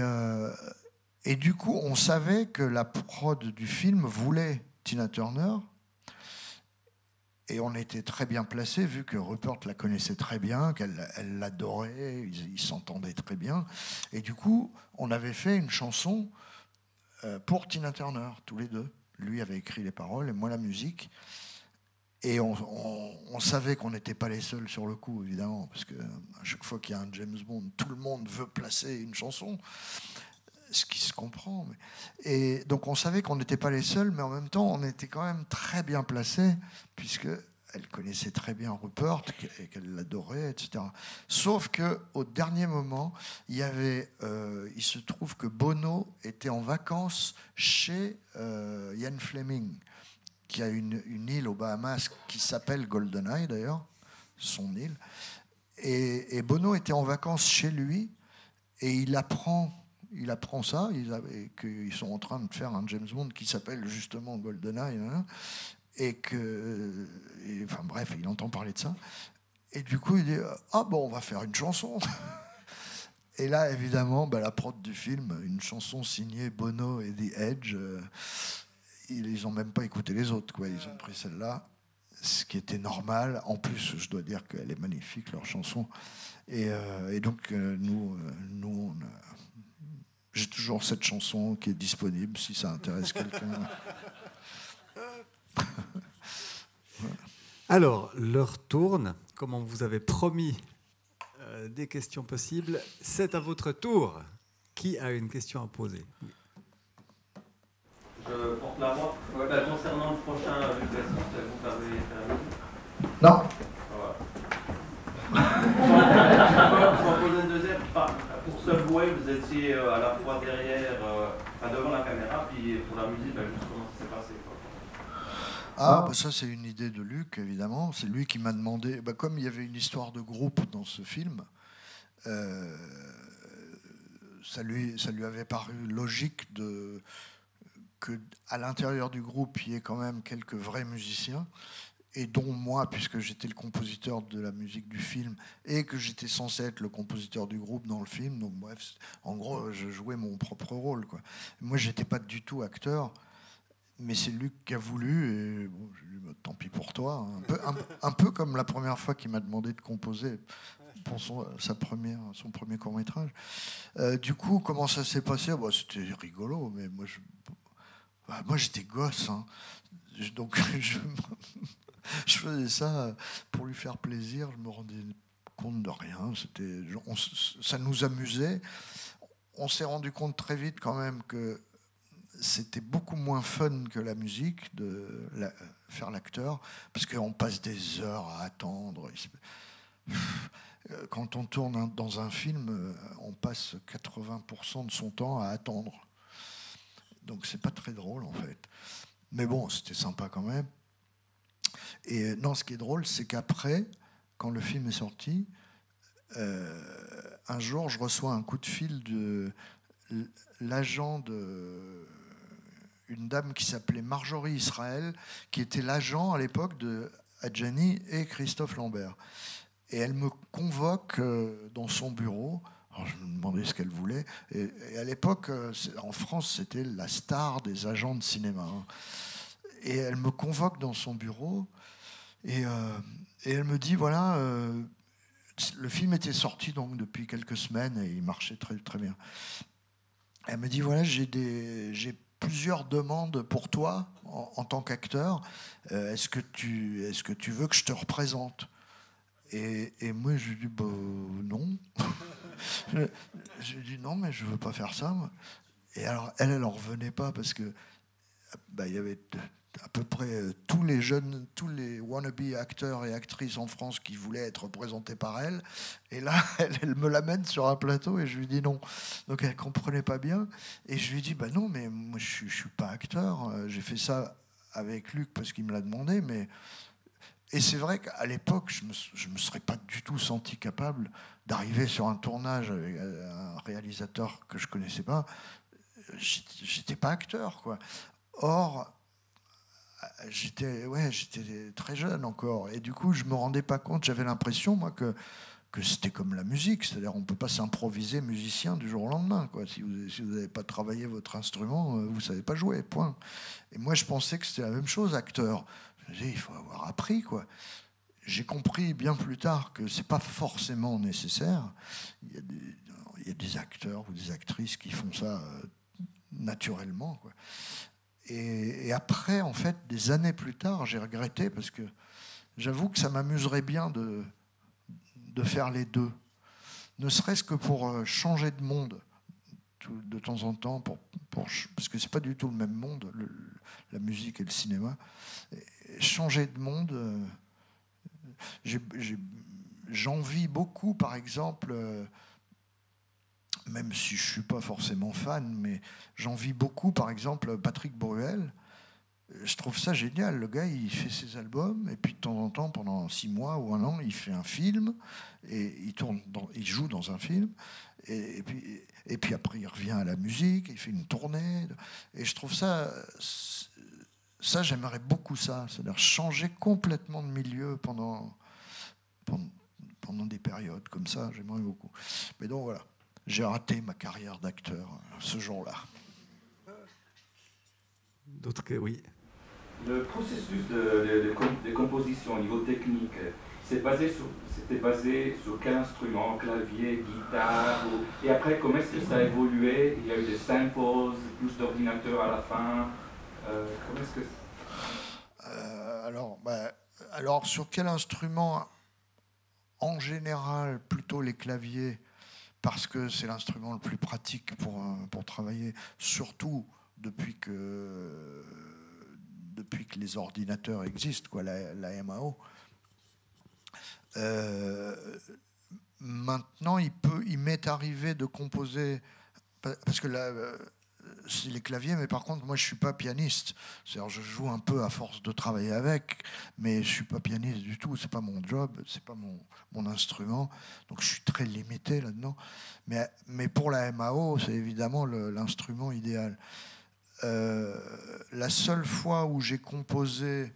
du coup, on savait que la prod du film voulait Tina Turner. Et on était très bien placés, vu que Rupert la connaissait très bien, qu'elle l'adorait, ils s'entendaient très bien. Et du coup, on avait fait une chanson pour Tina Turner, tous les deux. Lui avait écrit les paroles et moi la musique. Et on savait qu'on n'était pas les seuls sur le coup, évidemment, parce qu'à chaque fois qu'il y a un James Bond, tout le monde veut placer une chanson, ce qui se comprend. Et donc on savait qu'on n'était pas les seuls, mais en même temps, on était quand même très bien placés, puisqu'elle connaissait très bien Rupert et qu'elle l'adorait, etc. Sauf qu'au dernier moment, il se trouve que Bono était en vacances chez Ian Fleming, qui a une île aux Bahamas qui s'appelle GoldenEye, d'ailleurs, son île. Et Bono était en vacances chez lui, et il apprend ça, qu'ils sont en train de faire un James Bond qui s'appelle justement GoldenEye, hein, enfin bref, il entend parler de ça. Et du coup, il dit « Ah bon, on va faire une chanson !» Et là, évidemment, la prod du film, une chanson signée Bono et The Edge, ils n'ont même pas écouté les autres, quoi. Ils ont pris celle-là, ce qui était normal. En plus, je dois dire qu'elle est magnifique, leur chanson. Et donc, j'ai toujours cette chanson qui est disponible, si ça intéresse quelqu'un. Alors, l'heure tourne. Comme on vous avait promis des questions possibles, c'est à votre tour. Qui a une question à poser? Je porte la voix. Concernant le prochain Luc Besson, c'est vous qui avez terminé? Non. Voilà. Je vais poser une deuxième. Pour Subway, vous étiez à la fois derrière, devant la caméra, puis pour la musique, juste comment ça s'est passé, quoi. Ça c'est une idée de Luc, évidemment. C'est lui qui m'a demandé, comme il y avait une histoire de groupe dans ce film, ça lui avait paru logique qu'à l'intérieur du groupe, il y ait quand même quelques vrais musiciens, et dont moi, puisque j'étais le compositeur de la musique du film, et que j'étais censé être le compositeur du groupe dans le film. Donc bref, en gros, je jouais mon propre rôle, quoi. Moi, j'étais pas du tout acteur, mais c'est Luc qui a voulu, et bon, j'ai dit, tant pis pour toi. Un peu comme la première fois qu'il m'a demandé de composer pour son premier court-métrage. Du coup, comment ça s'est passé? C'était rigolo, mais moi j'étais gosse, hein. Donc je faisais ça pour lui faire plaisir, je me rendais compte de rien, ça nous amusait. On s'est rendu compte très vite quand même que c'était beaucoup moins fun que la musique de faire l'acteur, parce qu'on passe des heures à attendre. Quand on tourne dans un film, on passe 80% de son temps à attendre. Donc c'est pas très drôle en fait. Mais bon, c'était sympa quand même. Et non, ce qui est drôle, c'est qu'après, quand le film est sorti, un jour, je reçois un coup de fil de l'agent d'une dame qui s'appelait Marjorie Israël, qui était l'agent à l'époque de Adjani et Christophe Lambert. Et elle me convoque dans son bureau. Alors je me demandais ce qu'elle voulait. Et à l'époque, en France, c'était la star des agents de cinéma. Et elle me convoque dans son bureau et elle me dit, voilà, le film était sorti donc depuis quelques semaines et il marchait très, très bien. Elle me dit, voilà, j'ai plusieurs demandes pour toi en tant qu'acteur. Est-ce que tu veux que je te représente? Et moi, je lui dis, non. Je lui dis, non, mais je ne veux pas faire ça, moi. Et alors, elle en revenait pas parce que il y avait à peu près tous les jeunes, tous les wannabe acteurs et actrices en France qui voulaient être représentés par elle. Et là, elle me l'amène sur un plateau et je lui dis non. Donc elle comprenait pas bien. Et je lui dis, bah non, mais moi je suis pas acteur. J'ai fait ça avec Luc parce qu'il me l'a demandé. Et c'est vrai qu'à l'époque, je me serais pas du tout senti capable d'arriver sur un tournage avec un réalisateur que je connaissais pas. J'étais pas acteur, quoi. Or, j'étais très jeune encore. Et du coup, je me rendais pas compte. J'avais l'impression, moi, que c'était comme la musique. C'est-à-dire, on peut pas s'improviser musicien du jour au lendemain, quoi. Si vous n'avez pas travaillé votre instrument, vous savez pas jouer, point. Et moi, je pensais que c'était la même chose, acteur. Je me disais, il faut avoir appris, quoi. J'ai compris bien plus tard que c'est pas forcément nécessaire. Il y a des acteurs ou des actrices qui font ça naturellement, quoi. Et après, en fait, des années plus tard, j'ai regretté parce que j'avoue que ça m'amuserait bien de faire les deux. Ne serait-ce que pour changer de monde de temps en temps, parce que c'est pas du tout le même monde, la musique et le cinéma. Et changer de monde, j'envie beaucoup, par exemple, même si je ne suis pas forcément fan, mais j'envie beaucoup, par exemple, Patrick Bruel. Je trouve ça génial. Le gars, il fait ses albums, et puis de temps en temps, pendant 6 mois ou 1 an, il fait un film, et il joue dans un film, et puis après, il revient à la musique, il fait une tournée. Et je trouve ça j'aimerais beaucoup ça, c'est-à-dire changer complètement de milieu pendant des périodes comme ça, j'aimerais beaucoup. Mais donc voilà. J'ai raté ma carrière d'acteur ce jour-là. D'autres que oui. Le processus de composition au niveau technique, c'était basé sur quel instrument, clavier, guitare et après, comment est-ce que ça a évolué? Il y a eu des samples, plus d'ordinateurs à la fin. Comment est-ce que... alors, sur quel instrument? En général, plutôt les claviers, parce que c'est l'instrument le plus pratique pour travailler, surtout depuis que les ordinateurs existent, quoi, la MAO. Maintenant, il m'est arrivé de composer, parce que là, c'est les claviers, mais par contre, moi, je ne suis pas pianiste. C'est-à-dire, je joue un peu à force de travailler avec, mais je ne suis pas pianiste du tout. Ce n'est pas mon job, ce n'est pas mon instrument. Donc, je suis très limité là-dedans. Mais pour la MAO, c'est évidemment l'instrument idéal. La seule fois où j'ai composé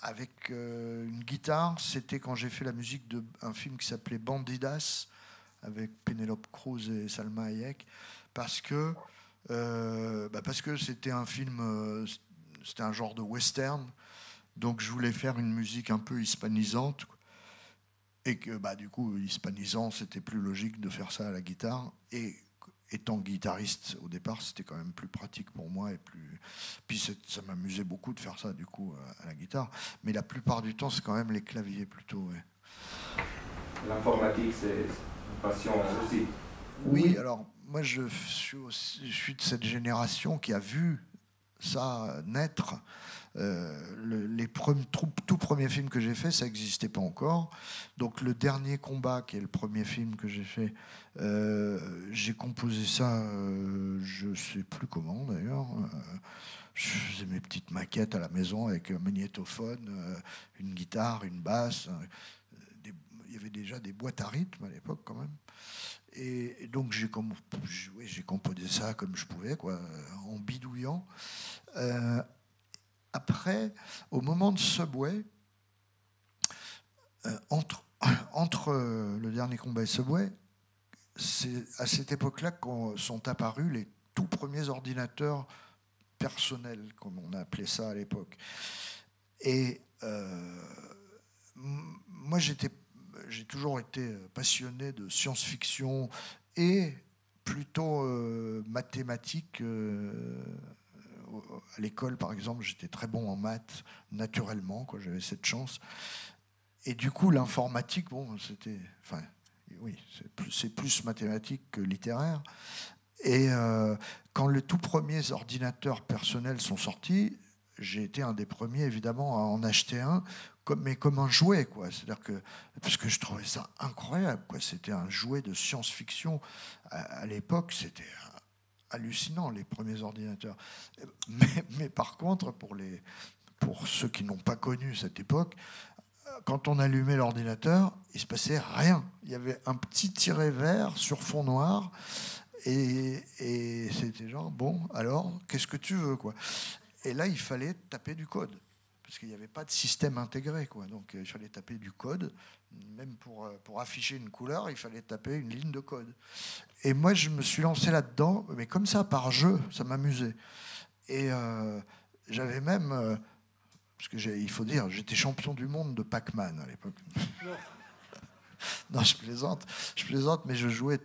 avec une guitare, c'était quand j'ai fait la musique d'un film qui s'appelait Bandidas, avec Penélope Cruz et Salma Hayek, parce que c'était un film, c'était un genre de western, donc je voulais faire une musique un peu hispanisante, et que du coup, hispanisant, c'était plus logique de faire ça à la guitare, et étant guitariste au départ, c'était quand même plus pratique pour moi, puis ça m'amusait beaucoup de faire ça du coup à la guitare, mais la plupart du temps, c'est quand même les claviers plutôt. Ouais. L'informatique, c'est une passion aussi. Oui, alors moi je suis de cette génération qui a vu ça naître. Les tout premiers films que j'ai fait, ça n'existait pas encore. Donc le dernier combat, qui est le premier film que j'ai fait, j'ai composé ça, je ne sais plus comment d'ailleurs. Je faisais mes petites maquettes à la maison avec un magnétophone, une guitare, une basse. Il y avait déjà des boîtes à rythme à l'époque quand même. Et donc j'ai composé ça comme je pouvais, quoi, en bidouillant. Après, au moment de Subway, entre le dernier combat et Subway, c'est à cette époque-là qu'on sont apparus les tout premiers ordinateurs personnels, comme on a appelé ça à l'époque. Et moi, j'ai toujours été passionné de science-fiction et plutôt mathématiques. À l'école, par exemple, j'étais très bon en maths, naturellement, quoi, j'avais cette chance. Et du coup, l'informatique, bon, c'était... Enfin, oui, c'est plus mathématique que littéraire. Et quand les tout premiers ordinateurs personnels sont sortis, j'ai été un des premiers, évidemment, à en acheter un, mais comme un jouet, quoi. C'est-à-dire que, parce que je trouvais ça incroyable, quoi. C'était un jouet de science-fiction. À l'époque, c'était hallucinant, les premiers ordinateurs. Mais par contre, pour ceux qui n'ont pas connu cette époque, quand on allumait l'ordinateur, il ne se passait rien. Il y avait un petit tiret vert sur fond noir, et c'était genre, bon, alors, qu'est-ce que tu veux, quoi. Et là, il fallait taper du code, parce qu'il n'y avait pas de système intégré, quoi. Donc, il fallait taper du code. Même pour afficher une couleur, il fallait taper une ligne de code. Et moi, je me suis lancé là-dedans, mais comme ça, par jeu, ça m'amusait. Et j'avais même... parce qu'il faut dire, j'étais champion du monde de Pac-Man à l'époque. Non, je plaisante, mais je jouais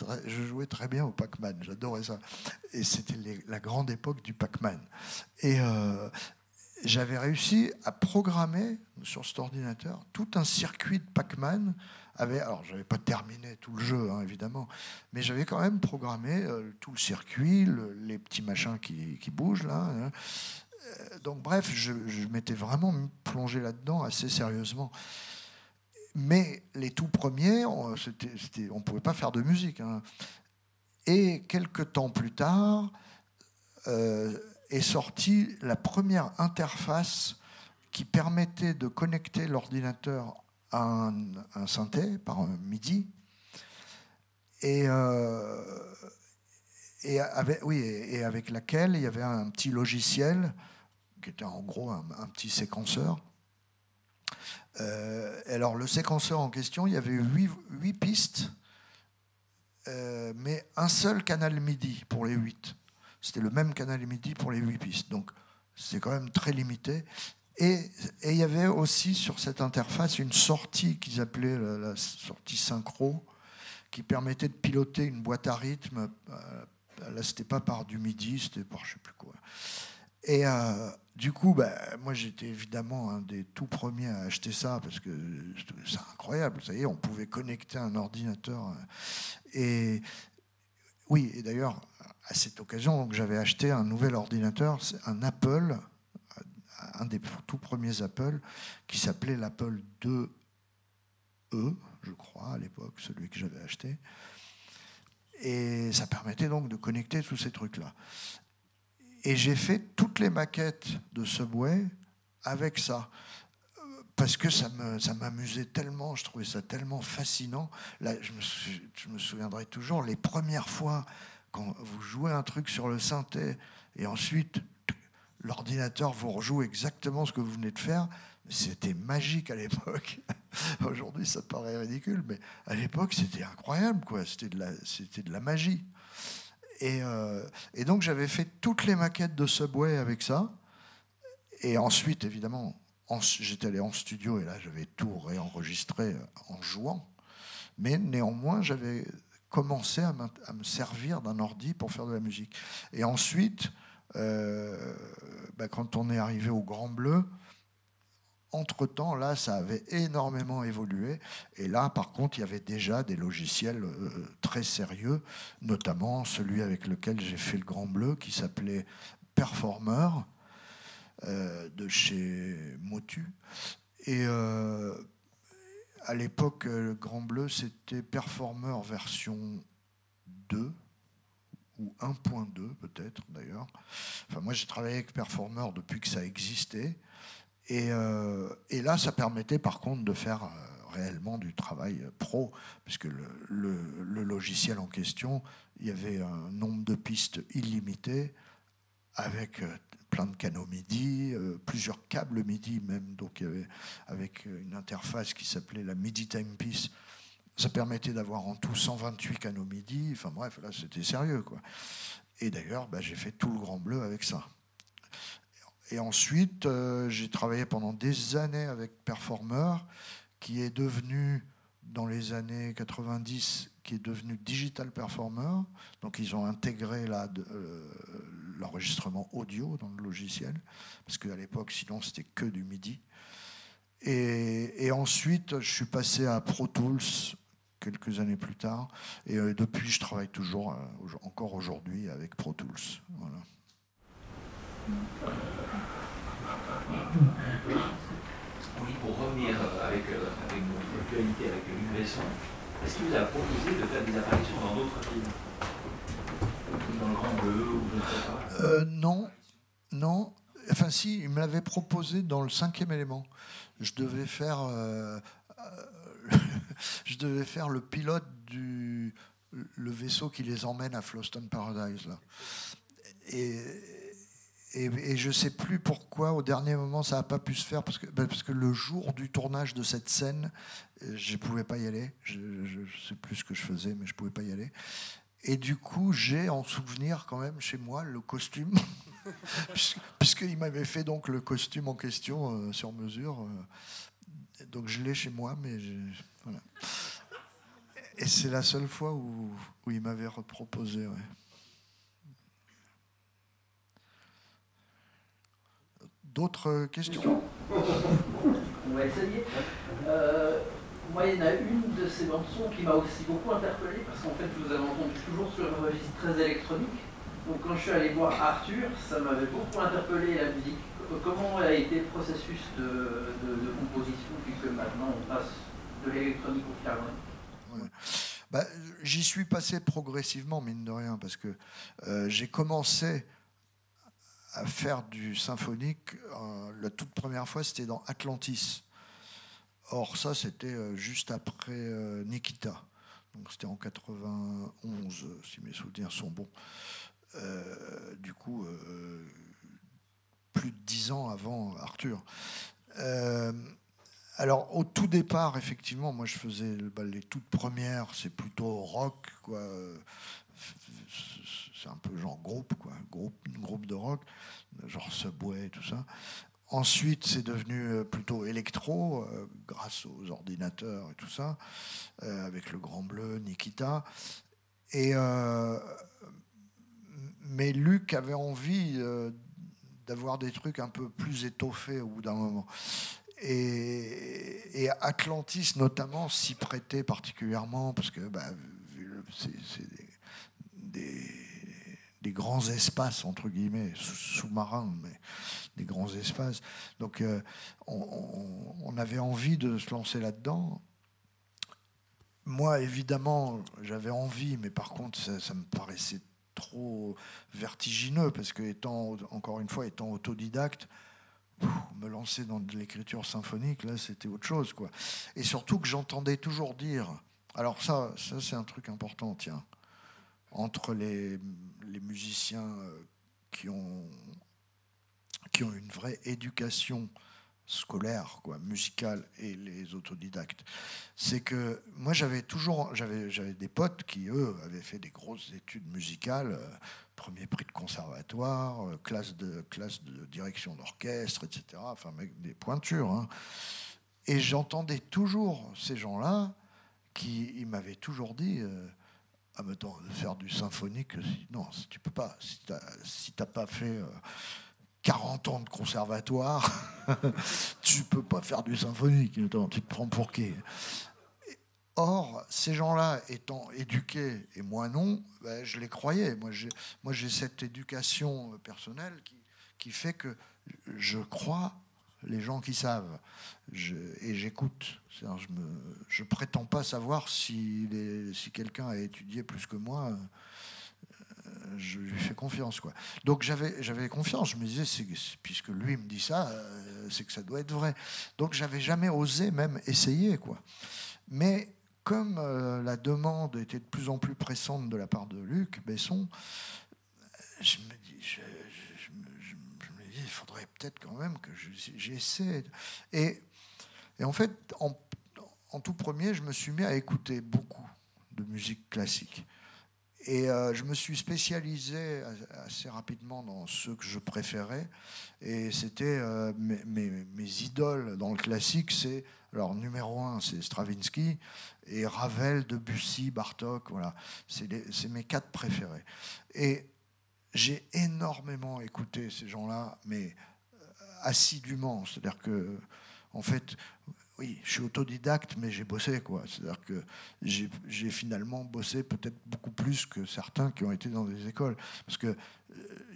très bien au Pac-Man, j'adorais ça. Et c'était la grande époque du Pac-Man. Et j'avais réussi à programmer sur cet ordinateur tout un circuit de Pac-Man. Alors, je n'avais pas terminé tout le jeu, hein, évidemment, mais j'avais quand même programmé tout le circuit, les petits machins qui bougent, là. Hein. Donc, bref, je m'étais vraiment plongé là-dedans assez sérieusement. Mais les tout premiers, on ne pouvait pas faire de musique. Hein. Et quelques temps plus tard, est sortie la première interface qui permettait de connecter l'ordinateur à un synthé par un MIDI. Et avec laquelle il y avait un petit logiciel qui était en gros un petit séquenceur. Alors le séquenceur en question, il y avait 8 pistes, mais un seul canal MIDI pour les 8. C'était le même canal MIDI pour les 8 pistes. Donc c'est quand même très limité. Et il y avait aussi sur cette interface une sortie qu'ils appelaient la sortie synchro, qui permettait de piloter une boîte à rythme. Là, c'était pas par du MIDI, c'était par je sais plus quoi. Et du coup, moi, j'étais évidemment un des tout premiers à acheter ça, parce que c'est incroyable. Ça y est, on pouvait connecter un ordinateur. Et oui, et d'ailleurs, à cette occasion, j'avais acheté un nouvel ordinateur, un Apple, un des tout premiers Apple, qui s'appelait l'Apple IIe, je crois, à l'époque, celui que j'avais acheté. Et ça permettait donc de connecter tous ces trucs-là. Et j'ai fait toutes les maquettes de Subway avec ça. Parce que ça m'amusait tellement, je trouvais ça tellement fascinant. Là, je me souviendrai toujours, les premières fois, quand vous jouez un truc sur le synthé, et ensuite, l'ordinateur vous rejoue exactement ce que vous venez de faire, c'était magique à l'époque. Aujourd'hui, ça paraît ridicule, mais à l'époque, c'était incroyable, quoi. C'était de la magie. Et donc, j'avais fait toutes les maquettes de Subway avec ça. Et ensuite, évidemment, j'étais allé en studio et là, j'avais tout réenregistré en jouant. Mais néanmoins, j'avais commencé à me servir d'un ordi pour faire de la musique. Et ensuite, quand on est arrivé au Grand Bleu, entre-temps, là, ça avait énormément évolué. Et là, par contre, il y avait déjà des logiciels très sérieux, notamment celui avec lequel j'ai fait le Grand Bleu, qui s'appelait Performer, de chez Motu. Et à l'époque, le Grand Bleu, c'était Performer version 2, ou 1.2 peut-être, d'ailleurs. Enfin, moi, j'ai travaillé avec Performer depuis que ça existait. Et là, ça permettait par contre de faire réellement du travail pro, puisque le logiciel en question, il y avait un nombre de pistes illimité, avec plein de canaux MIDI, plusieurs câbles MIDI même, donc il y avait, avec une interface qui s'appelait la MIDI Timepiece, ça permettait d'avoir en tout 128 canaux MIDI, enfin bref, là c'était sérieux, quoi. Et d'ailleurs, j'ai fait tout le Grand Bleu avec ça. Et ensuite, j'ai travaillé pendant des années avec Performer, qui est devenu, dans les années 90, qui est devenu Digital Performer. Donc, ils ont intégré l'enregistrement audio dans le logiciel, parce qu'à l'époque, sinon, c'était que du MIDI. Et ensuite, je suis passé à Pro Tools, quelques années plus tard. Et depuis, je travaille toujours, encore aujourd'hui, avec Pro Tools. Voilà. Oui, pour revenir avec votre actualité avec Luc Besson, est-ce qu'il vous a proposé de faire des apparitions dans d'autres films? Dans Le Grand Bleu ou je ne sais pas? Non, non. Enfin si, il me l'avait proposé dans Le Cinquième Élément. Je devais faire le pilote le vaisseau qui les emmène à Floston Paradise là. Et je ne sais plus pourquoi, au dernier moment, ça n'a pas pu se faire, parce que le jour du tournage de cette scène, je ne pouvais pas y aller. Je ne sais plus ce que je faisais, mais je ne pouvais pas y aller. Et du coup, j'ai en souvenir quand même chez moi le costume, puisqu'il m'avait fait donc le costume en question sur mesure. Donc je l'ai chez moi, mais voilà. Et c'est la seule fois où il m'avait reproposé. Ouais. D'autres questions? On va essayer. Moi, il y en a une de ces bandes-sons qui m'a aussi beaucoup interpellé, parce qu'en fait, je vous avais entendu toujours sur un registre très électronique. Donc, quand je suis allé voir Arthur, ça m'avait beaucoup interpellé la musique. Comment a été le processus de composition, puisque maintenant on passe de l'électronique au piano? Ouais. Bah, j'y suis passé progressivement, mine de rien, parce que j'ai commencé à faire du symphonique. La toute première fois, c'était dans Atlantis. Or, ça, c'était juste après Nikita. Donc, c'était en 91, si mes souvenirs sont bons. Du coup, plus de 10 ans avant Arthur. Alors, au tout départ, effectivement, moi, je faisais les toutes premières, c'est plutôt rock, quoi. C'est un peu genre groupe, quoi. Groupe de rock, genre Subway et tout ça. Ensuite, c'est devenu plutôt électro, grâce aux ordinateurs et tout ça, avec Le Grand Bleu, Nikita. Mais Luc avait envie d'avoir des trucs un peu plus étoffés au bout d'un moment. Et Atlantis, notamment, s'y prêtait particulièrement, parce que c'est des grands espaces, entre guillemets, sous-marins, mais des grands espaces. Donc, on avait envie de se lancer là-dedans. Moi, évidemment, j'avais envie, mais par contre, ça me paraissait trop vertigineux, parce que, encore une fois, étant autodidacte, me lancer dans de l'écriture symphonique, là, c'était autre chose, quoi. Et surtout que j'entendais toujours dire... Alors ça c'est un truc important, tiens. Entre les musiciens qui ont une vraie éducation scolaire, quoi, musicale, et les autodidactes, c'est que moi j'avais des potes qui, eux, avaient fait des grosses études musicales, premier prix de conservatoire, classe de direction d'orchestre, etc. Enfin, des pointures. Hein. Et j'entendais toujours ces gens-là qui m'avaient toujours dit... Ah, mais attends, faire du symphonique, non, tu peux pas. Si t'as pas fait 40 ans de conservatoire, tu peux pas faire du symphonique. Attends, tu te prends pour qui? Or, ces gens-là étant éduqués et moi non, ben, je les croyais. Moi, j'ai cette éducation personnelle qui fait que je crois les gens qui savent. Et j'écoute. Je prétends pas savoir si quelqu'un a étudié plus que moi. Je lui fais confiance, quoi. Donc j'avais confiance. Je me disais, puisque lui me dit ça, c'est que ça doit être vrai. Donc j'avais jamais osé même essayer, quoi. Mais comme la demande était de plus en plus pressante de la part de Luc Besson, je me dis, il faudrait peut-être quand même que j'essaie. Et en fait, en tout premier, je me suis mis à écouter beaucoup de musique classique. Et je me suis spécialisé assez rapidement dans ceux que je préférais. Et c'était mes idoles dans le classique. Alors, numéro 1, c'est Stravinsky. Et Ravel, Debussy, Bartók. Voilà. C'est mes 4 préférés. Et j'ai énormément écouté ces gens-là, mais assidûment. C'est-à-dire que, en fait, oui, je suis autodidacte, mais j'ai bossé, quoi. C'est-à-dire que j'ai finalement bossé peut-être beaucoup plus que certains qui ont été dans des écoles. Parce qu'il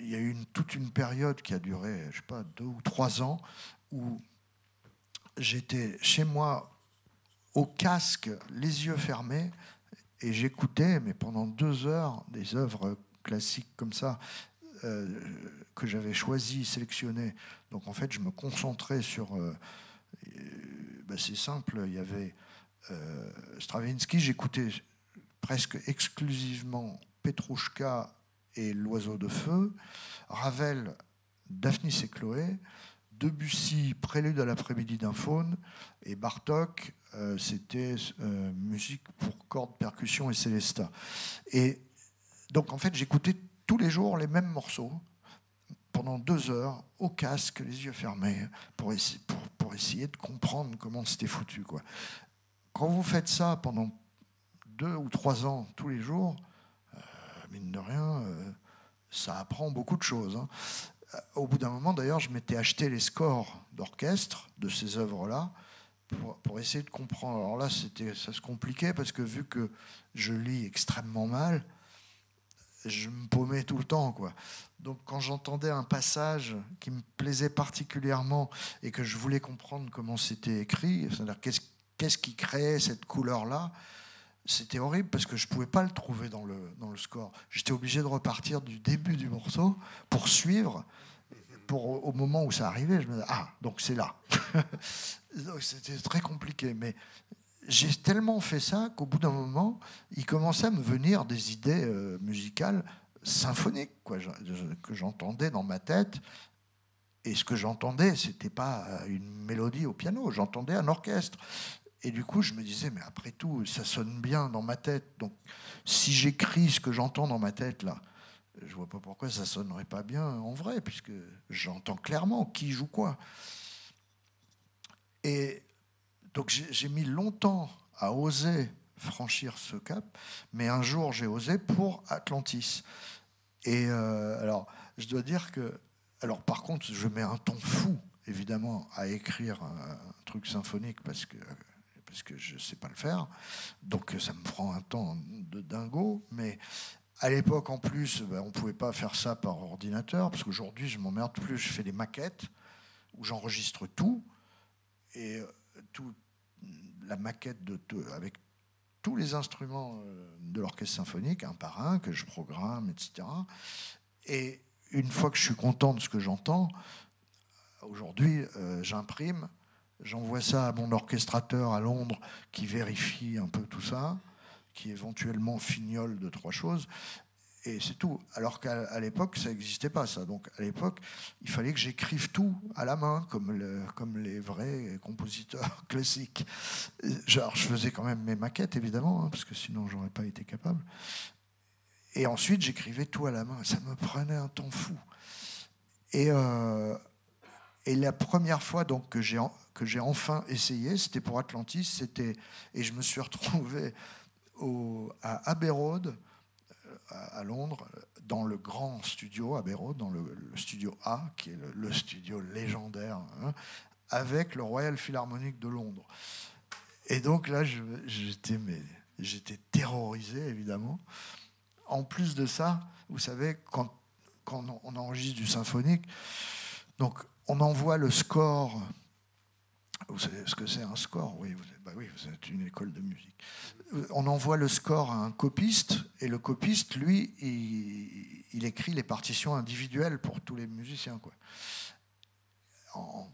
y a eu toute une période qui a duré, je sais pas, 2 ou 3 ans, où j'étais chez moi au casque, les yeux fermés, et j'écoutais, mais pendant 2 heures, des œuvres classiques comme ça, que j'avais choisies, sélectionnées. Donc en fait, je me concentrais sur... c'est simple, il y avait Stravinsky, j'écoutais presque exclusivement Petrouchka et L'Oiseau de Feu, Ravel, Daphnis et Chloé, Debussy, Prélude à l'après-midi d'un faune, et Bartók, c'était musique pour cordes, percussions et célesta. Et donc en fait, j'écoutais tous les jours les mêmes morceaux, pendant 2 heures, au casque, les yeux fermés, pour essayer de comprendre comment c'était foutu, quoi. Quand vous faites ça pendant 2 ou 3 ans, tous les jours, mine de rien, ça apprend beaucoup de choses, hein. Au bout d'un moment, d'ailleurs, je m'étais acheté les scores d'orchestre de ces œuvres-là pour essayer de comprendre. Alors là, ça se compliquait parce que vu que je lis extrêmement mal, je me paumais tout le temps, quoi. Donc quand j'entendais un passage qui me plaisait particulièrement et que je voulais comprendre comment c'était écrit, c'est-à-dire qu'est-ce qui créait cette couleur-là, c'était horrible parce que je ne pouvais pas le trouver dans le score. J'étais obligé de repartir du début du morceau pour suivre. Au moment où ça arrivait, je me disais, ah, donc c'est là. Donc c'était très compliqué. Mais j'ai tellement fait ça qu'au bout d'un moment, il commençait à me venir des idées musicales symphoniques, quoi, que j'entendais dans ma tête. Et ce que j'entendais, ce n'était pas une mélodie au piano, j'entendais un orchestre. Et du coup, je me disais, mais après tout, ça sonne bien dans ma tête. Donc, si j'écris ce que j'entends dans ma tête, là, je ne vois pas pourquoi ça ne sonnerait pas bien en vrai, puisque j'entends clairement qui joue quoi. Et donc, j'ai mis longtemps à oser franchir ce cap, mais un jour, j'ai osé pour Atlantis. Et alors, je dois dire que... Alors, par contre, je mets un temps fou, évidemment, à écrire un truc symphonique, parce que je ne sais pas le faire. Donc ça me prend un temps de dingo. Mais à l'époque, en plus, on ne pouvait pas faire ça par ordinateur, parce qu'aujourd'hui, je ne m'emmerde plus. Je fais des maquettes où j'enregistre tout. Et la maquette avec tous les instruments de l'orchestre symphonique, un par un, que je programme, etc. Et une fois que je suis content de ce que j'entends, aujourd'hui, j'imprime. J'envoie ça à mon orchestrateur à Londres qui vérifie un peu tout ça, qui éventuellement fignole 2-3 choses, et c'est tout. Alors qu'à l'époque, ça n'existait pas, ça. Donc à l'époque, il fallait que j'écrive tout à la main, comme les vrais compositeurs classiques. Genre, je faisais quand même mes maquettes, évidemment, hein, parce que sinon, j'aurais pas été capable. Et ensuite, j'écrivais tout à la main. Ça me prenait un temps fou. Et la première fois donc, que j'ai enfin essayé, c'était pour Atlantis, et je me suis retrouvé à Abbey Road, à Londres, dans le grand studio Abbey Road, dans le studio A, qui est le studio légendaire, hein, avec le Royal Philharmonic de Londres. Et donc là, j'étais terrorisé, évidemment. En plus de ça, vous savez, quand on enregistre du symphonique, donc on envoie le score. Vous savez ce que c'est un score? Oui, vous êtes une école de musique. On envoie le score à un copiste, et le copiste, lui, il écrit les partitions individuelles pour tous les musiciens, quoi. En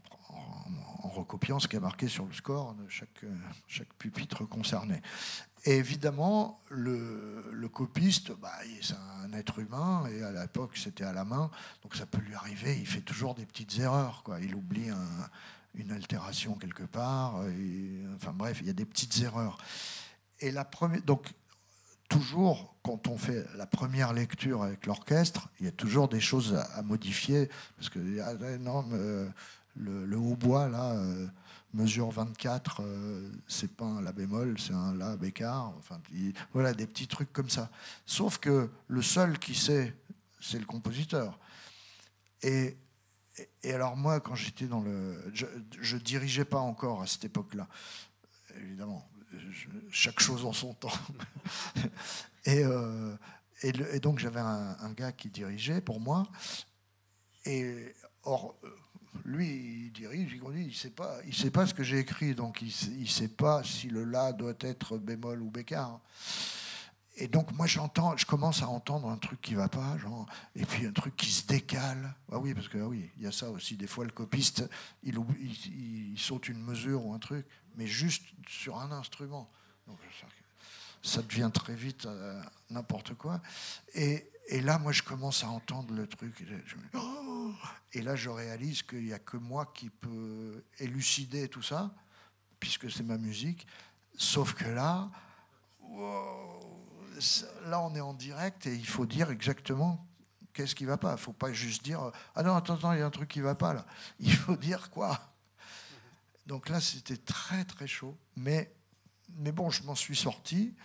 recopiant ce qui est marqué sur le score de chaque pupitre concerné. Et évidemment, le copiste, c'est un être humain, et à l'époque, c'était à la main, donc ça peut lui arriver, il fait toujours des petites erreurs, quoi. Il oublie une altération quelque part, enfin bref, il y a des petites erreurs. Et donc, toujours, quand on fait la première lecture avec l'orchestre, il y a toujours des choses à modifier, parce que le hautbois, là, mesure 24, c'est pas un La bémol, c'est un La bécard, enfin, voilà, des petits trucs comme ça. Sauf que le seul qui sait, c'est le compositeur. Et Et alors moi, quand j'étais dans le... Je dirigeais pas encore à cette époque-là, évidemment. Chaque chose en son temps. et donc j'avais un gars qui dirigeait pour moi. Et or, lui, il dirige, il sait pas ce que j'ai écrit, donc il sait pas si le la doit être bémol ou bécard. Et donc moi je commence à entendre un truc qui va pas, genre, et puis un truc qui se décale. Ah oui, parce que oui, il y a ça aussi. Des fois le copiste, il saute une mesure ou un truc, mais juste sur un instrument. Donc ça devient très vite n'importe quoi. Et là, moi je commence à entendre le truc. Et là, je réalise qu'il n'y a que moi qui peux élucider tout ça, puisque c'est ma musique. Sauf que là, là, on est en direct et il faut dire exactement qu'est-ce qui ne va pas. Il ne faut pas juste dire « Ah non, attends, il y a un truc qui ne va pas là ». Il faut dire quoi. Donc là, c'était très, très chaud. Mais bon, je m'en suis sorti.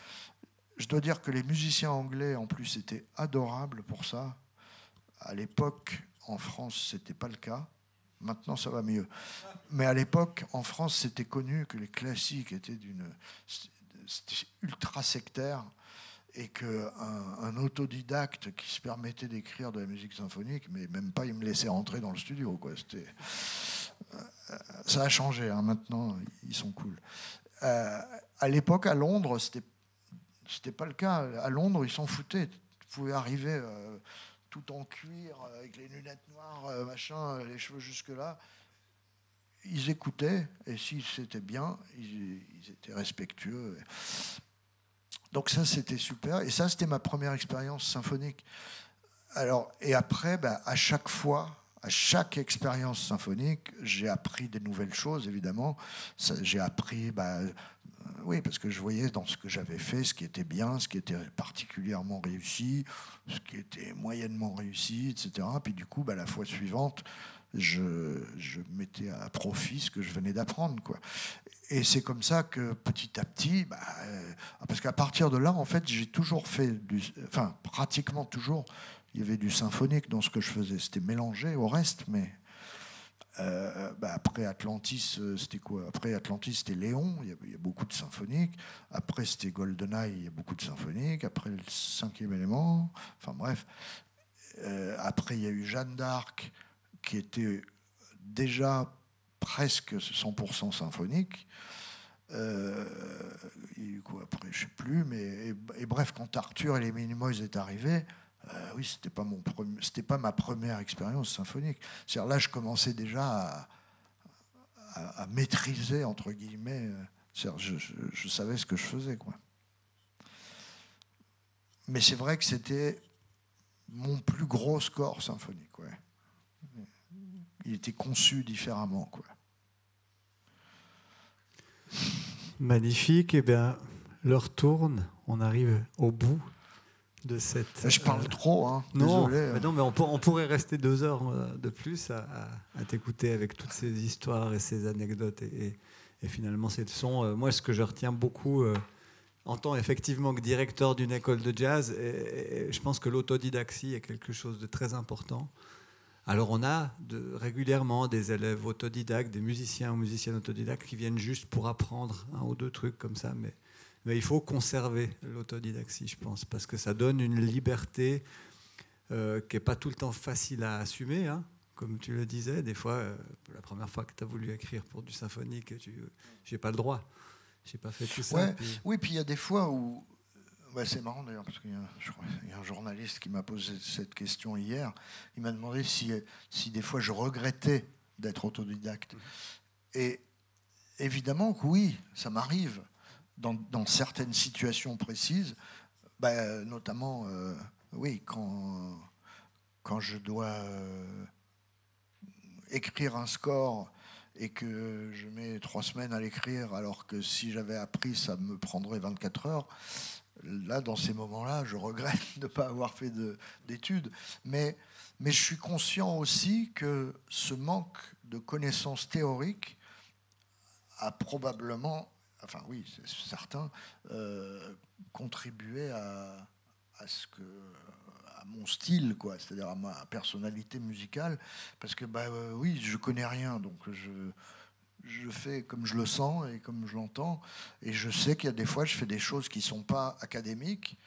Je dois dire que les musiciens anglais, en plus, étaient adorables pour ça. À l'époque, en France, ce n'était pas le cas. Maintenant, ça va mieux. Mais à l'époque, en France, c'était connu que les classiques étaient c'était ultra sectaire et qu'un autodidacte qui se permettait d'écrire de la musique symphonique, mais même pas, il me laissait rentrer dans le studio, quoi. Ça a changé, hein. Maintenant, ils sont cool. À l'époque, à Londres, c'était pas le cas. À Londres, ils s'en foutaient. Tu pouvais arriver tout en cuir, avec les lunettes noires, machin, les cheveux jusque-là. Ils écoutaient, et si c'était bien, ils étaient respectueux. Donc ça, c'était super. Et ça, c'était ma première expérience symphonique. Alors, et après, à chaque fois, à chaque expérience symphonique, j'ai appris des nouvelles choses, évidemment. J'ai appris, oui, parce que je voyais dans ce que j'avais fait ce qui était bien, ce qui était particulièrement réussi, ce qui était moyennement réussi, etc. Puis du coup, la fois suivante, je mettais à profit ce que je venais d'apprendre, quoi. Et c'est comme ça que petit à petit, parce qu'à partir de là, en fait, j'ai toujours fait pratiquement toujours, il y avait du symphonique dans ce que je faisais. C'était mélangé au reste, mais après Atlantis, c'était quoi? Après Atlantis, c'était Léon, il y a beaucoup de symphonique. Après, c'était GoldenEye, il y a beaucoup de symphonique. Après, le 5e élément, enfin bref. Après, il y a eu Jeanne d'Arc, qui était déjà presque 100% symphonique. Il y a eu quoi après, je ne sais plus. Et bref, quand Arthur et les Minimoys est arrivé, oui, c'était pas ma première expérience symphonique. C'est-à-dire là, je commençais déjà à maîtriser, entre guillemets. Je savais ce que je faisais, quoi. Mais c'est vrai que c'était mon plus gros score symphonique, ouais. Il était conçu différemment, quoi. Magnifique. Eh bien, l'heure tourne. On arrive au bout de cette... Je parle trop, hein. Non, Désolé. mais on pourrait rester 2 heures de plus à t'écouter avec toutes ces histoires et ces anecdotes et finalement ces leçons. Moi, ce que je retiens beaucoup en tant effectivement que directeur d'une école de jazz, et je pense que l'autodidaxie est quelque chose de très important. Alors on a régulièrement des élèves autodidactes, des musiciens ou musiciennes autodidactes qui viennent juste pour apprendre 1 ou 2 trucs comme ça, mais il faut conserver l'autodidaxie, je pense, parce que ça donne une liberté qui n'est pas tout le temps facile à assumer, hein. Comme tu le disais, des fois, la première fois que tu as voulu écrire pour du symphonique, j'ai pas le droit, j'ai pas fait tout ça. Ouais, oui, puis il y a des fois où... c'est marrant d'ailleurs, parce qu'il y a un journaliste qui m'a posé cette question hier. Il m'a demandé si des fois je regrettais d'être autodidacte. Et évidemment que oui, ça m'arrive dans certaines situations précises, notamment oui, quand je dois écrire un score et que je mets 3 semaines à l'écrire, alors que si j'avais appris, ça me prendrait 24 heures. Là, dans ces moments-là, je regrette de ne pas avoir fait d'études. Mais je suis conscient aussi que ce manque de connaissances théoriques a probablement, enfin oui, c'est certain, contribué à à mon style, quoi, c'est-à-dire à ma personnalité musicale, parce que oui, je connais rien, donc je fais comme je le sens et comme je l'entends, et je sais qu'il y a des fois je fais des choses qui sont pas académiques,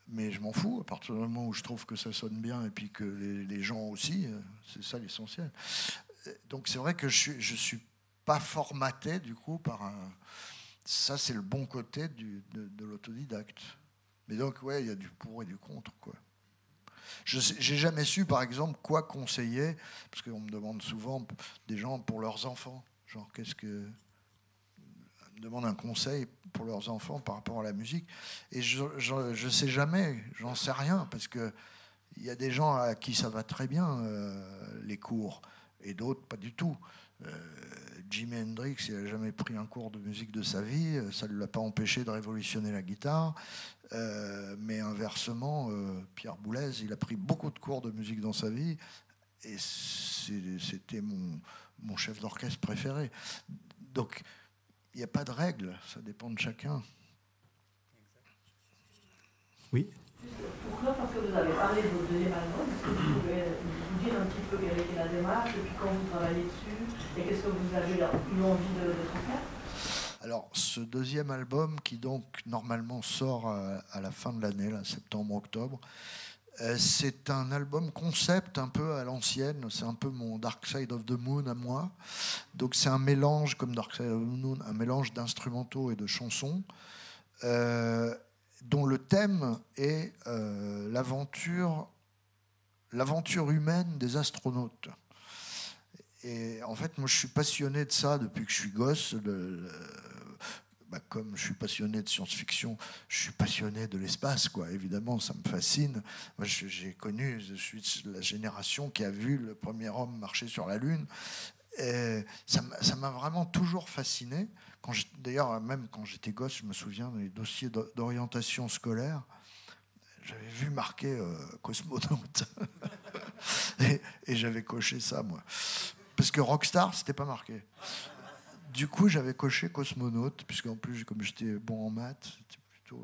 mais je m'en fous à partir du moment où je trouve que ça sonne bien et puis que les gens aussi, c'est ça l'essentiel. Donc c'est vrai que je suis pas formaté du coup par un... Ça c'est le bon côté de l'autodidacte. Mais donc ouais, il y a du pour et du contre, quoi. J'ai jamais su par exemple quoi conseiller, parce qu'on me demande souvent des gens pour leurs enfants, genre me demandent un conseil pour leurs enfants par rapport à la musique, et je sais jamais, j'en sais rien, parce que il y a des gens à qui ça va très bien les cours, et d'autres pas du tout. Jimi Hendrix, il n'a jamais pris un cours de musique de sa vie, ça ne l'a pas empêché de révolutionner la guitare, mais inversement, Pierre Boulez, il a pris beaucoup de cours de musique dans sa vie, et c'était mon chef d'orchestre préféré. Donc il n'y a pas de règle, ça dépend de chacun. Oui. Pourquoi? Parce que vous avez parlé de votre deuxième album. Est-ce que vous pouvez nous dire un petit peu quelle était la démarche, depuis quand vous travaillez dessus, et qu'est-ce que vous avez eu envie de transmettre? Alors, ce deuxième album, qui donc normalement sort à la fin de l'année, septembre-octobre, c'est un album concept un peu à l'ancienne, c'est un peu mon Dark Side of the Moon à moi. Donc c'est un mélange, comme Dark Side of the Moon, un mélange d'instrumentaux et de chansons, dont le thème est l'aventure humaine des astronautes. Et en fait, moi je suis passionné de ça depuis que je suis gosse. Comme je suis passionné de science-fiction, je suis passionné de l'espace, quoi. Évidemment, ça me fascine. Moi, je suis de la génération qui a vu le premier homme marcher sur la Lune. Et ça m'a vraiment toujours fasciné. D'ailleurs, même quand j'étais gosse, je me souviens des dossiers d'orientation scolaire, j'avais vu marqué cosmonaute. et j'avais coché ça, moi. Parce que Rockstar, c'était pas marqué. Du coup, j'avais coché cosmonaute, puisqu'en plus, comme j'étais bon en maths, c'était plutôt...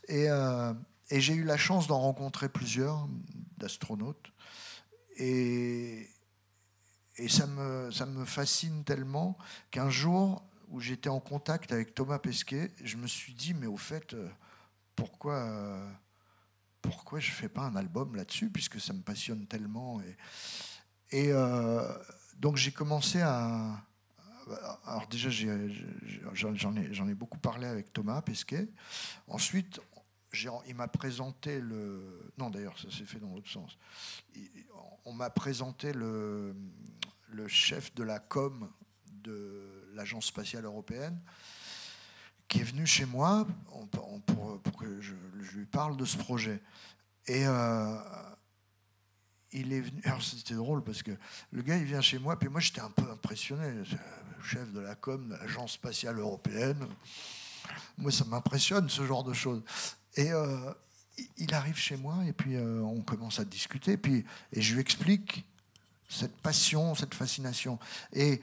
Et j'ai eu la chance d'en rencontrer plusieurs, d'astronautes. Et ça me fascine tellement qu'un jour, où j'étais en contact avec Thomas Pesquet, je me suis dit, mais au fait, pourquoi je ne fais pas un album là-dessus, puisque ça me passionne tellement. Et donc, j'ai commencé à... Alors déjà, j'en ai beaucoup parlé avec Thomas Pesquet. Ensuite, il m'a présenté le... Non, d'ailleurs, ça s'est fait dans l'autre sens. On m'a présenté le chef de la com de l'Agence spatiale européenne, qui est venu chez moi pour que je lui parle de ce projet. Et il est venu... Alors, c'était drôle, parce que le gars, il vient chez moi, puis moi, j'étais un peu impressionné. Chef de la com de l'Agence spatiale européenne. Moi, ça m'impressionne, ce genre de choses. Et il arrive chez moi, et puis on commence à discuter, et je lui explique cette passion, cette fascination. Et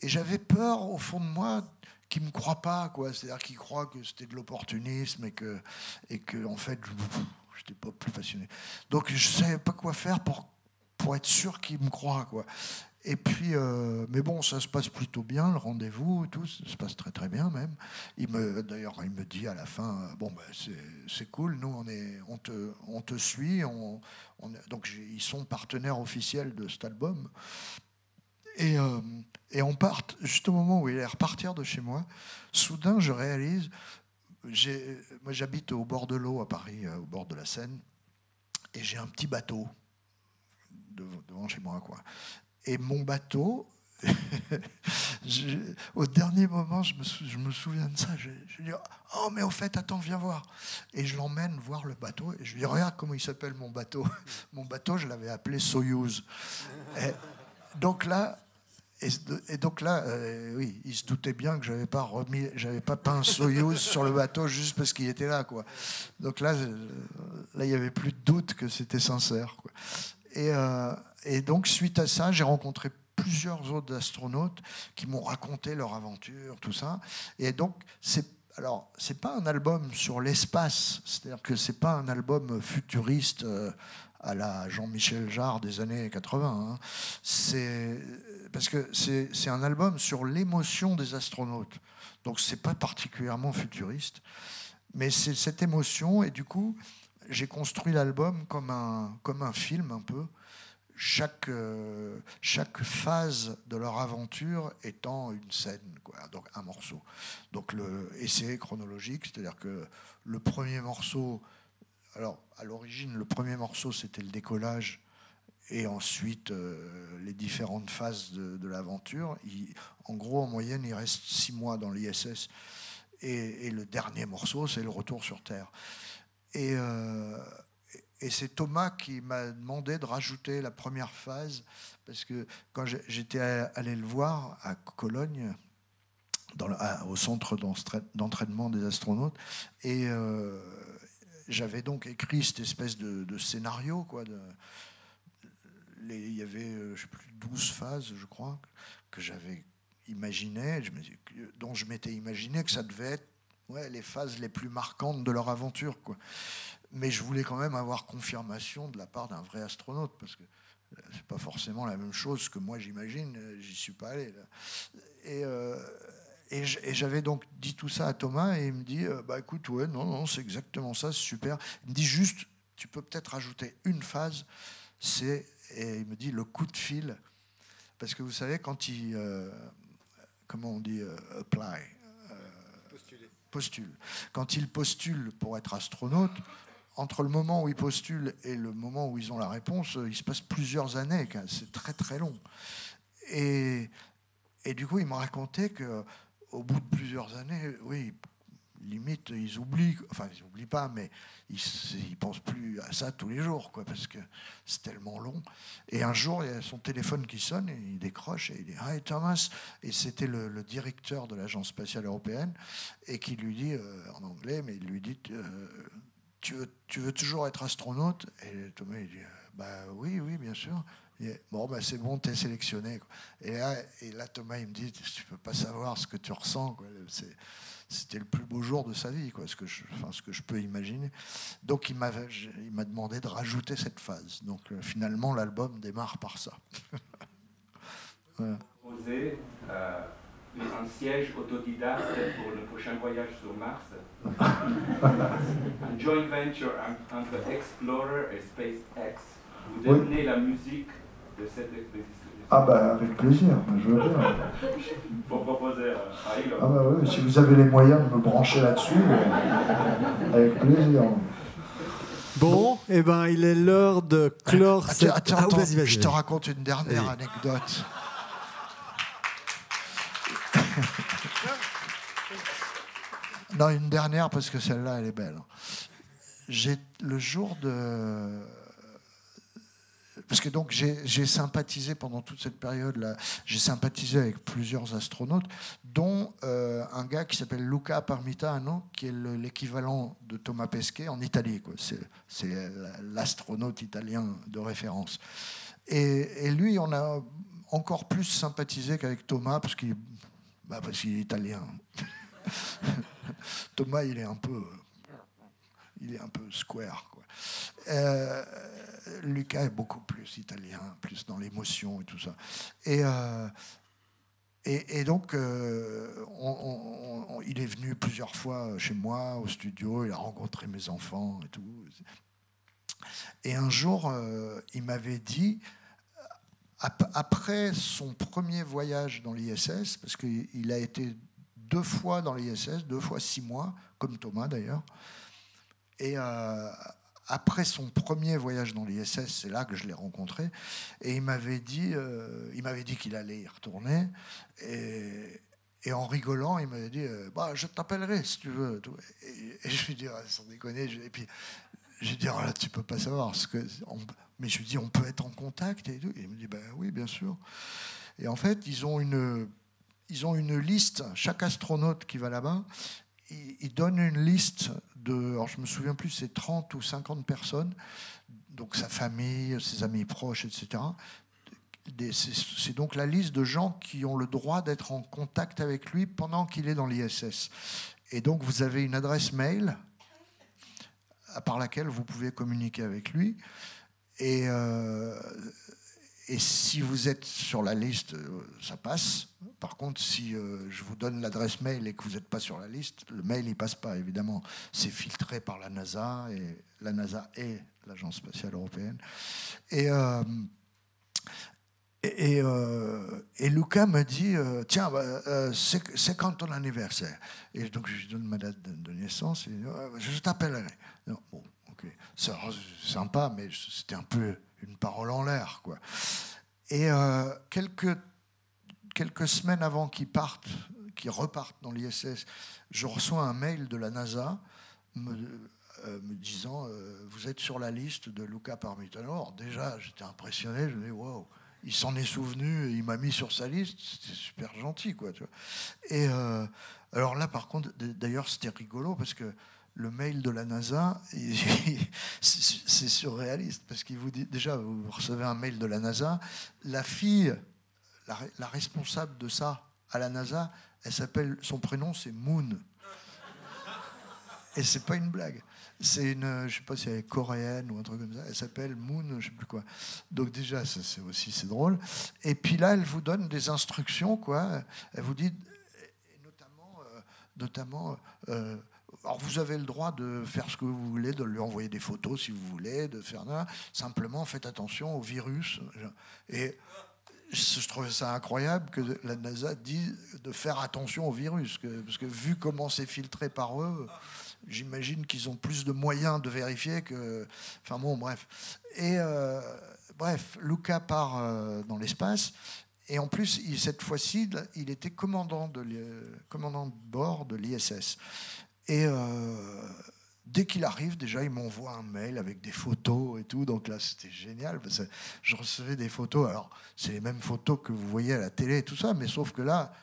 j'avais peur, au fond de moi, qu'il ne me croit pas, quoi. C'est-à-dire qu'il croit que c'était de l'opportunisme, et que en fait, je n'étais pas plus passionné. Donc, je ne savais pas quoi faire pour être sûr qu'il me croit, quoi. Et puis, mais bon, ça se passe plutôt bien, le rendez-vous, tout, ça se passe très très bien même. D'ailleurs, il me dit à la fin, bon, c'est cool, nous on te suit, donc ils sont partenaires officiels de cet album. Et on part, juste au moment où il est à repartir de chez moi, soudain je réalise, moi j'habite au bord de l'eau à Paris, au bord de la Seine, et j'ai un petit bateau devant chez moi, quoi. Et mon bateau, au dernier moment, je me souviens de ça. Je dis, oh, mais au fait, attends, viens voir. Et je l'emmène voir le bateau. Et je lui dis, regarde comment il s'appelle mon bateau. Mon bateau, je l'avais appelé Soyouz. Donc là, oui, il se doutait bien que j'avais pas peint Soyouz sur le bateau juste parce qu'il était là, quoi. Donc là, il y avait plus de doute que c'était sincère, quoi. Et donc, suite à ça, j'ai rencontré plusieurs autres astronautes qui m'ont raconté leur aventure, tout ça. Et donc, alors, c'est pas un album sur l'espace, c'est-à-dire que c'est pas un album futuriste à la Jean-Michel Jarre des années 80. Hein. Parce que c'est un album sur l'émotion des astronautes. Donc, c'est pas particulièrement futuriste, mais c'est cette émotion. Et du coup, j'ai construit l'album comme un film un peu. Chaque phase de leur aventure étant une scène, quoi, donc un morceau. Donc et c'est chronologique, c'est-à-dire que le premier morceau, alors à l'origine, le premier morceau c'était le décollage, et ensuite les différentes phases de l'aventure. En gros, en moyenne, il reste 6 mois dans l'ISS, et le dernier morceau, c'est le retour sur Terre. Et c'est Thomas qui m'a demandé de rajouter la première phase, parce que quand j'étais allé le voir à Cologne, au centre d'entraînement des astronautes, et j'avais donc écrit cette espèce de scénario, quoi. Il y avait, je sais plus, 12 phases, je crois, que j'avais imaginé, dont je m'étais imaginé que ça devait être les phases les plus marquantes de leur aventure, quoi. Mais je voulais quand même avoir confirmation de la part d'un vrai astronaute, parce que c'est pas forcément la même chose que moi j'imagine, j'y suis pas allé. Là. Et j'avais donc dit tout ça à Thomas, et il me dit bah écoute, ouais, non, c'est exactement ça, c'est super. Il me dit juste, tu peux peut-être rajouter une phase, et il me dit le coup de fil, parce que vous savez, quand il, comment on dit, apply, postule. Quand il postule pour être astronaute, entre le moment où ils postulent et le moment où ils ont la réponse, il se passe plusieurs années. C'est très très long. Et du coup, il m'a raconté qu'au bout de plusieurs années, oui, limite, ils oublient. Enfin, ils n'oublient pas, mais ils pensent plus à ça tous les jours, quoi, parce que c'est tellement long. Et un jour, il y a son téléphone qui sonne, et il décroche, et il dit « Hi Thomas », et c'était le directeur de l'Agence spatiale européenne, et qui lui dit, en anglais, mais il lui dit tu veux toujours être astronaute? Et Thomas, il dit bah oui, bien sûr. Et, bon, bah, c'est bon, t'es sélectionné, quoi. Et là, Thomas, il me dit tu peux pas savoir ce que tu ressens, quoi. C'était le plus beau jour de sa vie, quoi, ce que je peux imaginer. Donc il m'a demandé de rajouter cette phase. Donc finalement, l'album démarre par ça. Voilà. Poser un siège autodidacte pour le prochain voyage sur Mars. Un joint venture entre Explorer et SpaceX. Vous devenez la musique de cette expédition. Ah bah avec plaisir, je veux bien. Pour proposer à Elon. Ah bah oui, si vous avez les moyens de me brancher là-dessus, avec plaisir. Bon, eh ben, il est l'heure de clore cette... Attends, vas-y. Je te raconte une dernière anecdote. Non, une dernière, parce que celle-là, elle est belle. Le jour de... Parce que donc j'ai sympathisé pendant toute cette période-là, j'ai sympathisé avec plusieurs astronautes, dont un gars qui s'appelle Luca Parmitano, qui est l'équivalent de Thomas Pesquet en Italie, quoi. C'est l'astronaute italien de référence. Et lui, on a encore plus sympathisé qu'avec Thomas, parce qu'il est italien. Thomas, il est un peu square, quoi. Lucas est beaucoup plus italien, plus dans l'émotion et tout ça. Et donc, il est venu plusieurs fois chez moi au studio, il a rencontré mes enfants et tout. Et un jour, il m'avait dit, après son premier voyage dans l'ISS, parce qu'il a été 2 fois dans l'ISS, 2 fois 6 mois, comme Thomas d'ailleurs, et après son premier voyage dans l'ISS, c'est là que je l'ai rencontré, et il m'avait dit qu'il allait y retourner, et en rigolant, il m'avait dit je t'appellerai si tu veux. Et je lui ai dit sans déconner, et puis je lui ai dit là tu peux pas savoir mais je lui ai dit on peut être en contact et tout. Et il me dit oui bien sûr. Et en fait ils ont une liste, chaque astronaute qui va là-bas, il donne une liste alors je me souviens plus, c'est 30 ou 50 personnes, donc sa famille, ses amis proches, etc. C'est donc la liste de gens qui ont le droit d'être en contact avec lui pendant qu'il est dans l'ISS. Et donc, vous avez une adresse mail par laquelle vous pouvez communiquer avec lui. Et si vous êtes sur la liste, ça passe. Par contre, si je vous donne l'adresse mail et que vous n'êtes pas sur la liste, le mail il passe pas, évidemment. C'est filtré par la NASA, et la NASA est l'Agence spatiale européenne. Et Luca me dit tiens, c'est quand ton anniversaire? Et donc je lui donne ma date de naissance. Et je t'appellerai. Bon, ok, c'est sympa, mais c'était un peu une parole en l'air, quoi. Et quelques semaines avant qu'ils repartent dans l'ISS, je reçois un mail de la NASA me disant vous êtes sur la liste de Luca Parmitano. Alors déjà, j'étais impressionné. Je me dis waouh, il s'en est souvenu, il m'a mis sur sa liste. C'était super gentil, quoi. Tu vois. Et alors là, par contre, d'ailleurs, c'était rigolo parce que le mail de la NASA, c'est surréaliste parce qu'il vous dit déjà, vous recevez un mail de la NASA, la fille, la responsable de ça à la NASA, elle s'appelle, son prénom c'est Moon. Et c'est pas une blague. C'est une, je sais pas si elle est coréenne ou un truc comme ça. Elle s'appelle Moon, je sais plus quoi. Donc déjà, c'est drôle. Et puis là, elle vous donne des instructions, quoi. Elle vous dit, notamment. Alors vous avez le droit de faire ce que vous voulez, de lui envoyer des photos si vous voulez, de faire ça. Simplement, faites attention au virus. Et je trouvais ça incroyable que la NASA dise de faire attention au virus, parce que vu comment c'est filtré par eux, j'imagine qu'ils ont plus de moyens de vérifier que... Enfin bon, bref. Et bref, Luca part dans l'espace. Et en plus, cette fois-ci, il était commandant de bord de l'ISS. Et dès qu'il arrive, déjà, il m'envoie un mail avec des photos et tout. Donc là, c'était génial parce que je recevais des photos. Alors, c'est les mêmes photos que vous voyez à la télé et tout ça, mais sauf que là,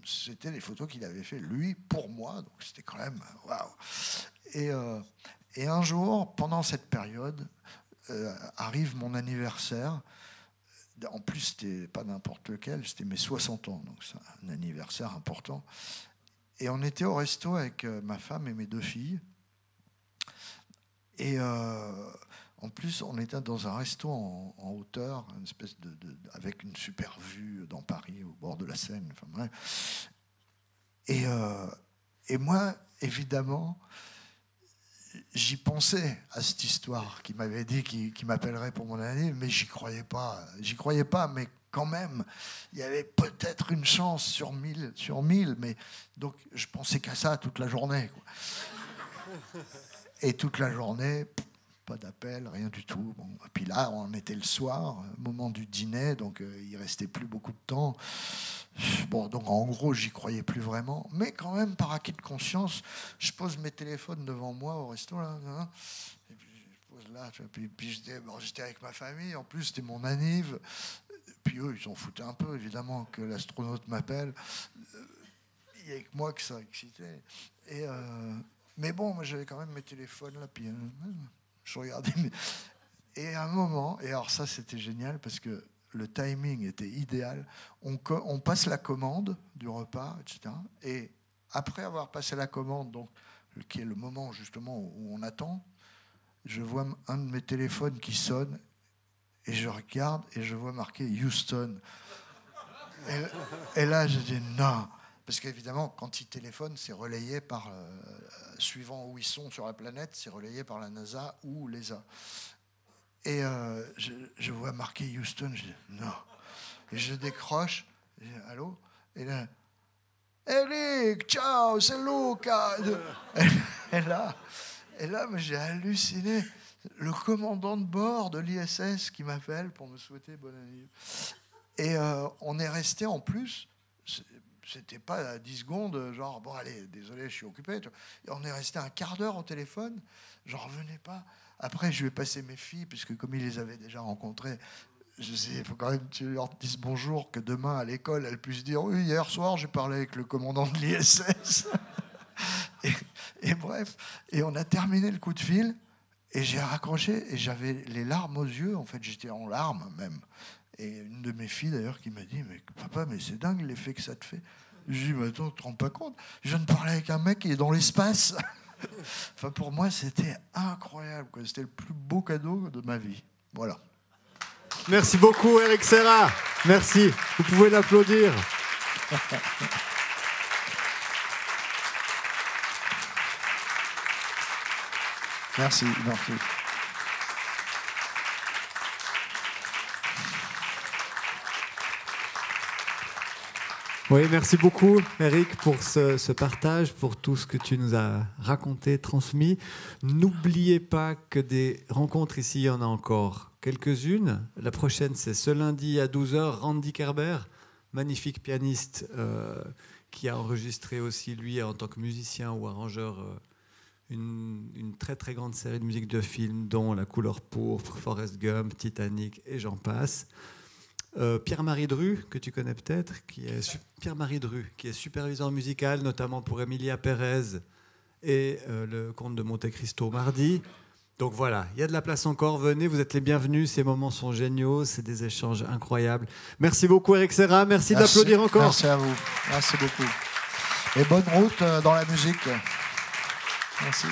c'était les photos qu'il avait fait lui pour moi. Donc c'était quand même waouh. Et un jour, pendant cette période, arrive mon anniversaire. En plus, c'était pas n'importe lequel, c'était mes 60 ans. Donc c'est un anniversaire important. Et on était au resto avec ma femme et mes 2 filles. Et en plus, on était dans un resto en hauteur, une espèce avec une super vue dans Paris, au bord de la Seine. Enfin, bref. Et moi, évidemment, j'y pensais à cette histoire qui m'avait dit qu'il m'appellerait pour mon année, mais j'y croyais pas. J'y croyais pas, mais quand même, il y avait peut-être une chance sur 1000, mais donc je pensais qu'à ça toute la journée, quoi. Et toute la journée, pas d'appel, rien du tout. Bon, et puis là, on était le soir, moment du dîner, donc il restait plus beaucoup de temps. Bon, donc en gros, j'y croyais plus vraiment, mais quand même, par acquis de conscience, je pose mes téléphones devant moi au resto, là, et puis je pose là, puis j'étais avec ma famille, en plus c'était mon anniv. Puis eux, ils s'en foutaient un peu, évidemment, que l'astronaute m'appelle. Il n'y a que moi que ça excitait. Mais bon, moi, j'avais quand même mes téléphones là, puis je regardais. Et à un moment, et alors ça, c'était génial, parce que le timing était idéal. On passe la commande du repas, etc. Et après avoir passé la commande, donc, qui est le moment justement où on attend, je vois un de mes téléphones qui sonne. Et je regarde et je vois marqué Houston. Et là, je dis non. Parce qu'évidemment, quand ils téléphonent, c'est relayé par, suivant où ils sont sur la planète, c'est relayé par la NASA ou l'ESA. Et je vois marqué Houston, je dis non. Et je décroche, je dis allô? Et là, Eric, ciao, c'est Luca. Et là, j'ai halluciné. Le commandant de bord de l'ISS qui m'appelle pour me souhaiter bonne année. Et on est resté en plus, c'était pas 10 secondes, genre, bon allez, désolé, je suis occupé. Et on est resté un quart d'heure au téléphone, j'en revenais pas. Après, je lui ai passé mes filles, puisque comme il les avait déjà rencontrées, je sais, il faut quand même que tu leur dises bonjour, que demain à l'école, elles puissent dire oui, hier soir, j'ai parlé avec le commandant de l'ISS. et bref, et on a terminé le coup de fil. Et j'ai raccroché et j'avais les larmes aux yeux. En fait, j'étais en larmes même. Et une de mes filles, d'ailleurs, qui m'a dit « Mais papa, mais c'est dingue l'effet que ça te fait. » Je dis, mais attends, tu te rends pas compte? Je viens de parler avec un mec qui est dans l'espace. Enfin, pour moi, c'était incroyable, quoi. C'était le plus beau cadeau de ma vie. Voilà. Merci beaucoup, Eric Serra. Merci. Vous pouvez l'applaudir. Merci, merci. Oui, merci beaucoup, Eric, pour ce partage, pour tout ce que tu nous as raconté, transmis. N'oubliez pas que des rencontres ici, il y en a encore quelques-unes. La prochaine, c'est ce lundi à 12h, Randy Kerber, magnifique pianiste qui a enregistré aussi, lui, en tant que musicien ou arrangeur, une très très grande série de musique de films, dont La couleur pourpre, Forrest Gump, Titanic et j'en passe. Pierre-Marie Dru, que tu connais peut-être, Pierre-Marie Dru, qui est superviseur musical, notamment pour Emilia Pérez et le Comte de Monte Cristo mardi. Donc voilà, il y a de la place encore, venez, vous êtes les bienvenus, ces moments sont géniaux, c'est des échanges incroyables. Merci beaucoup Eric Serra, merci d'applaudir encore. Merci à vous, merci beaucoup. Et bonne route dans la musique. Merci.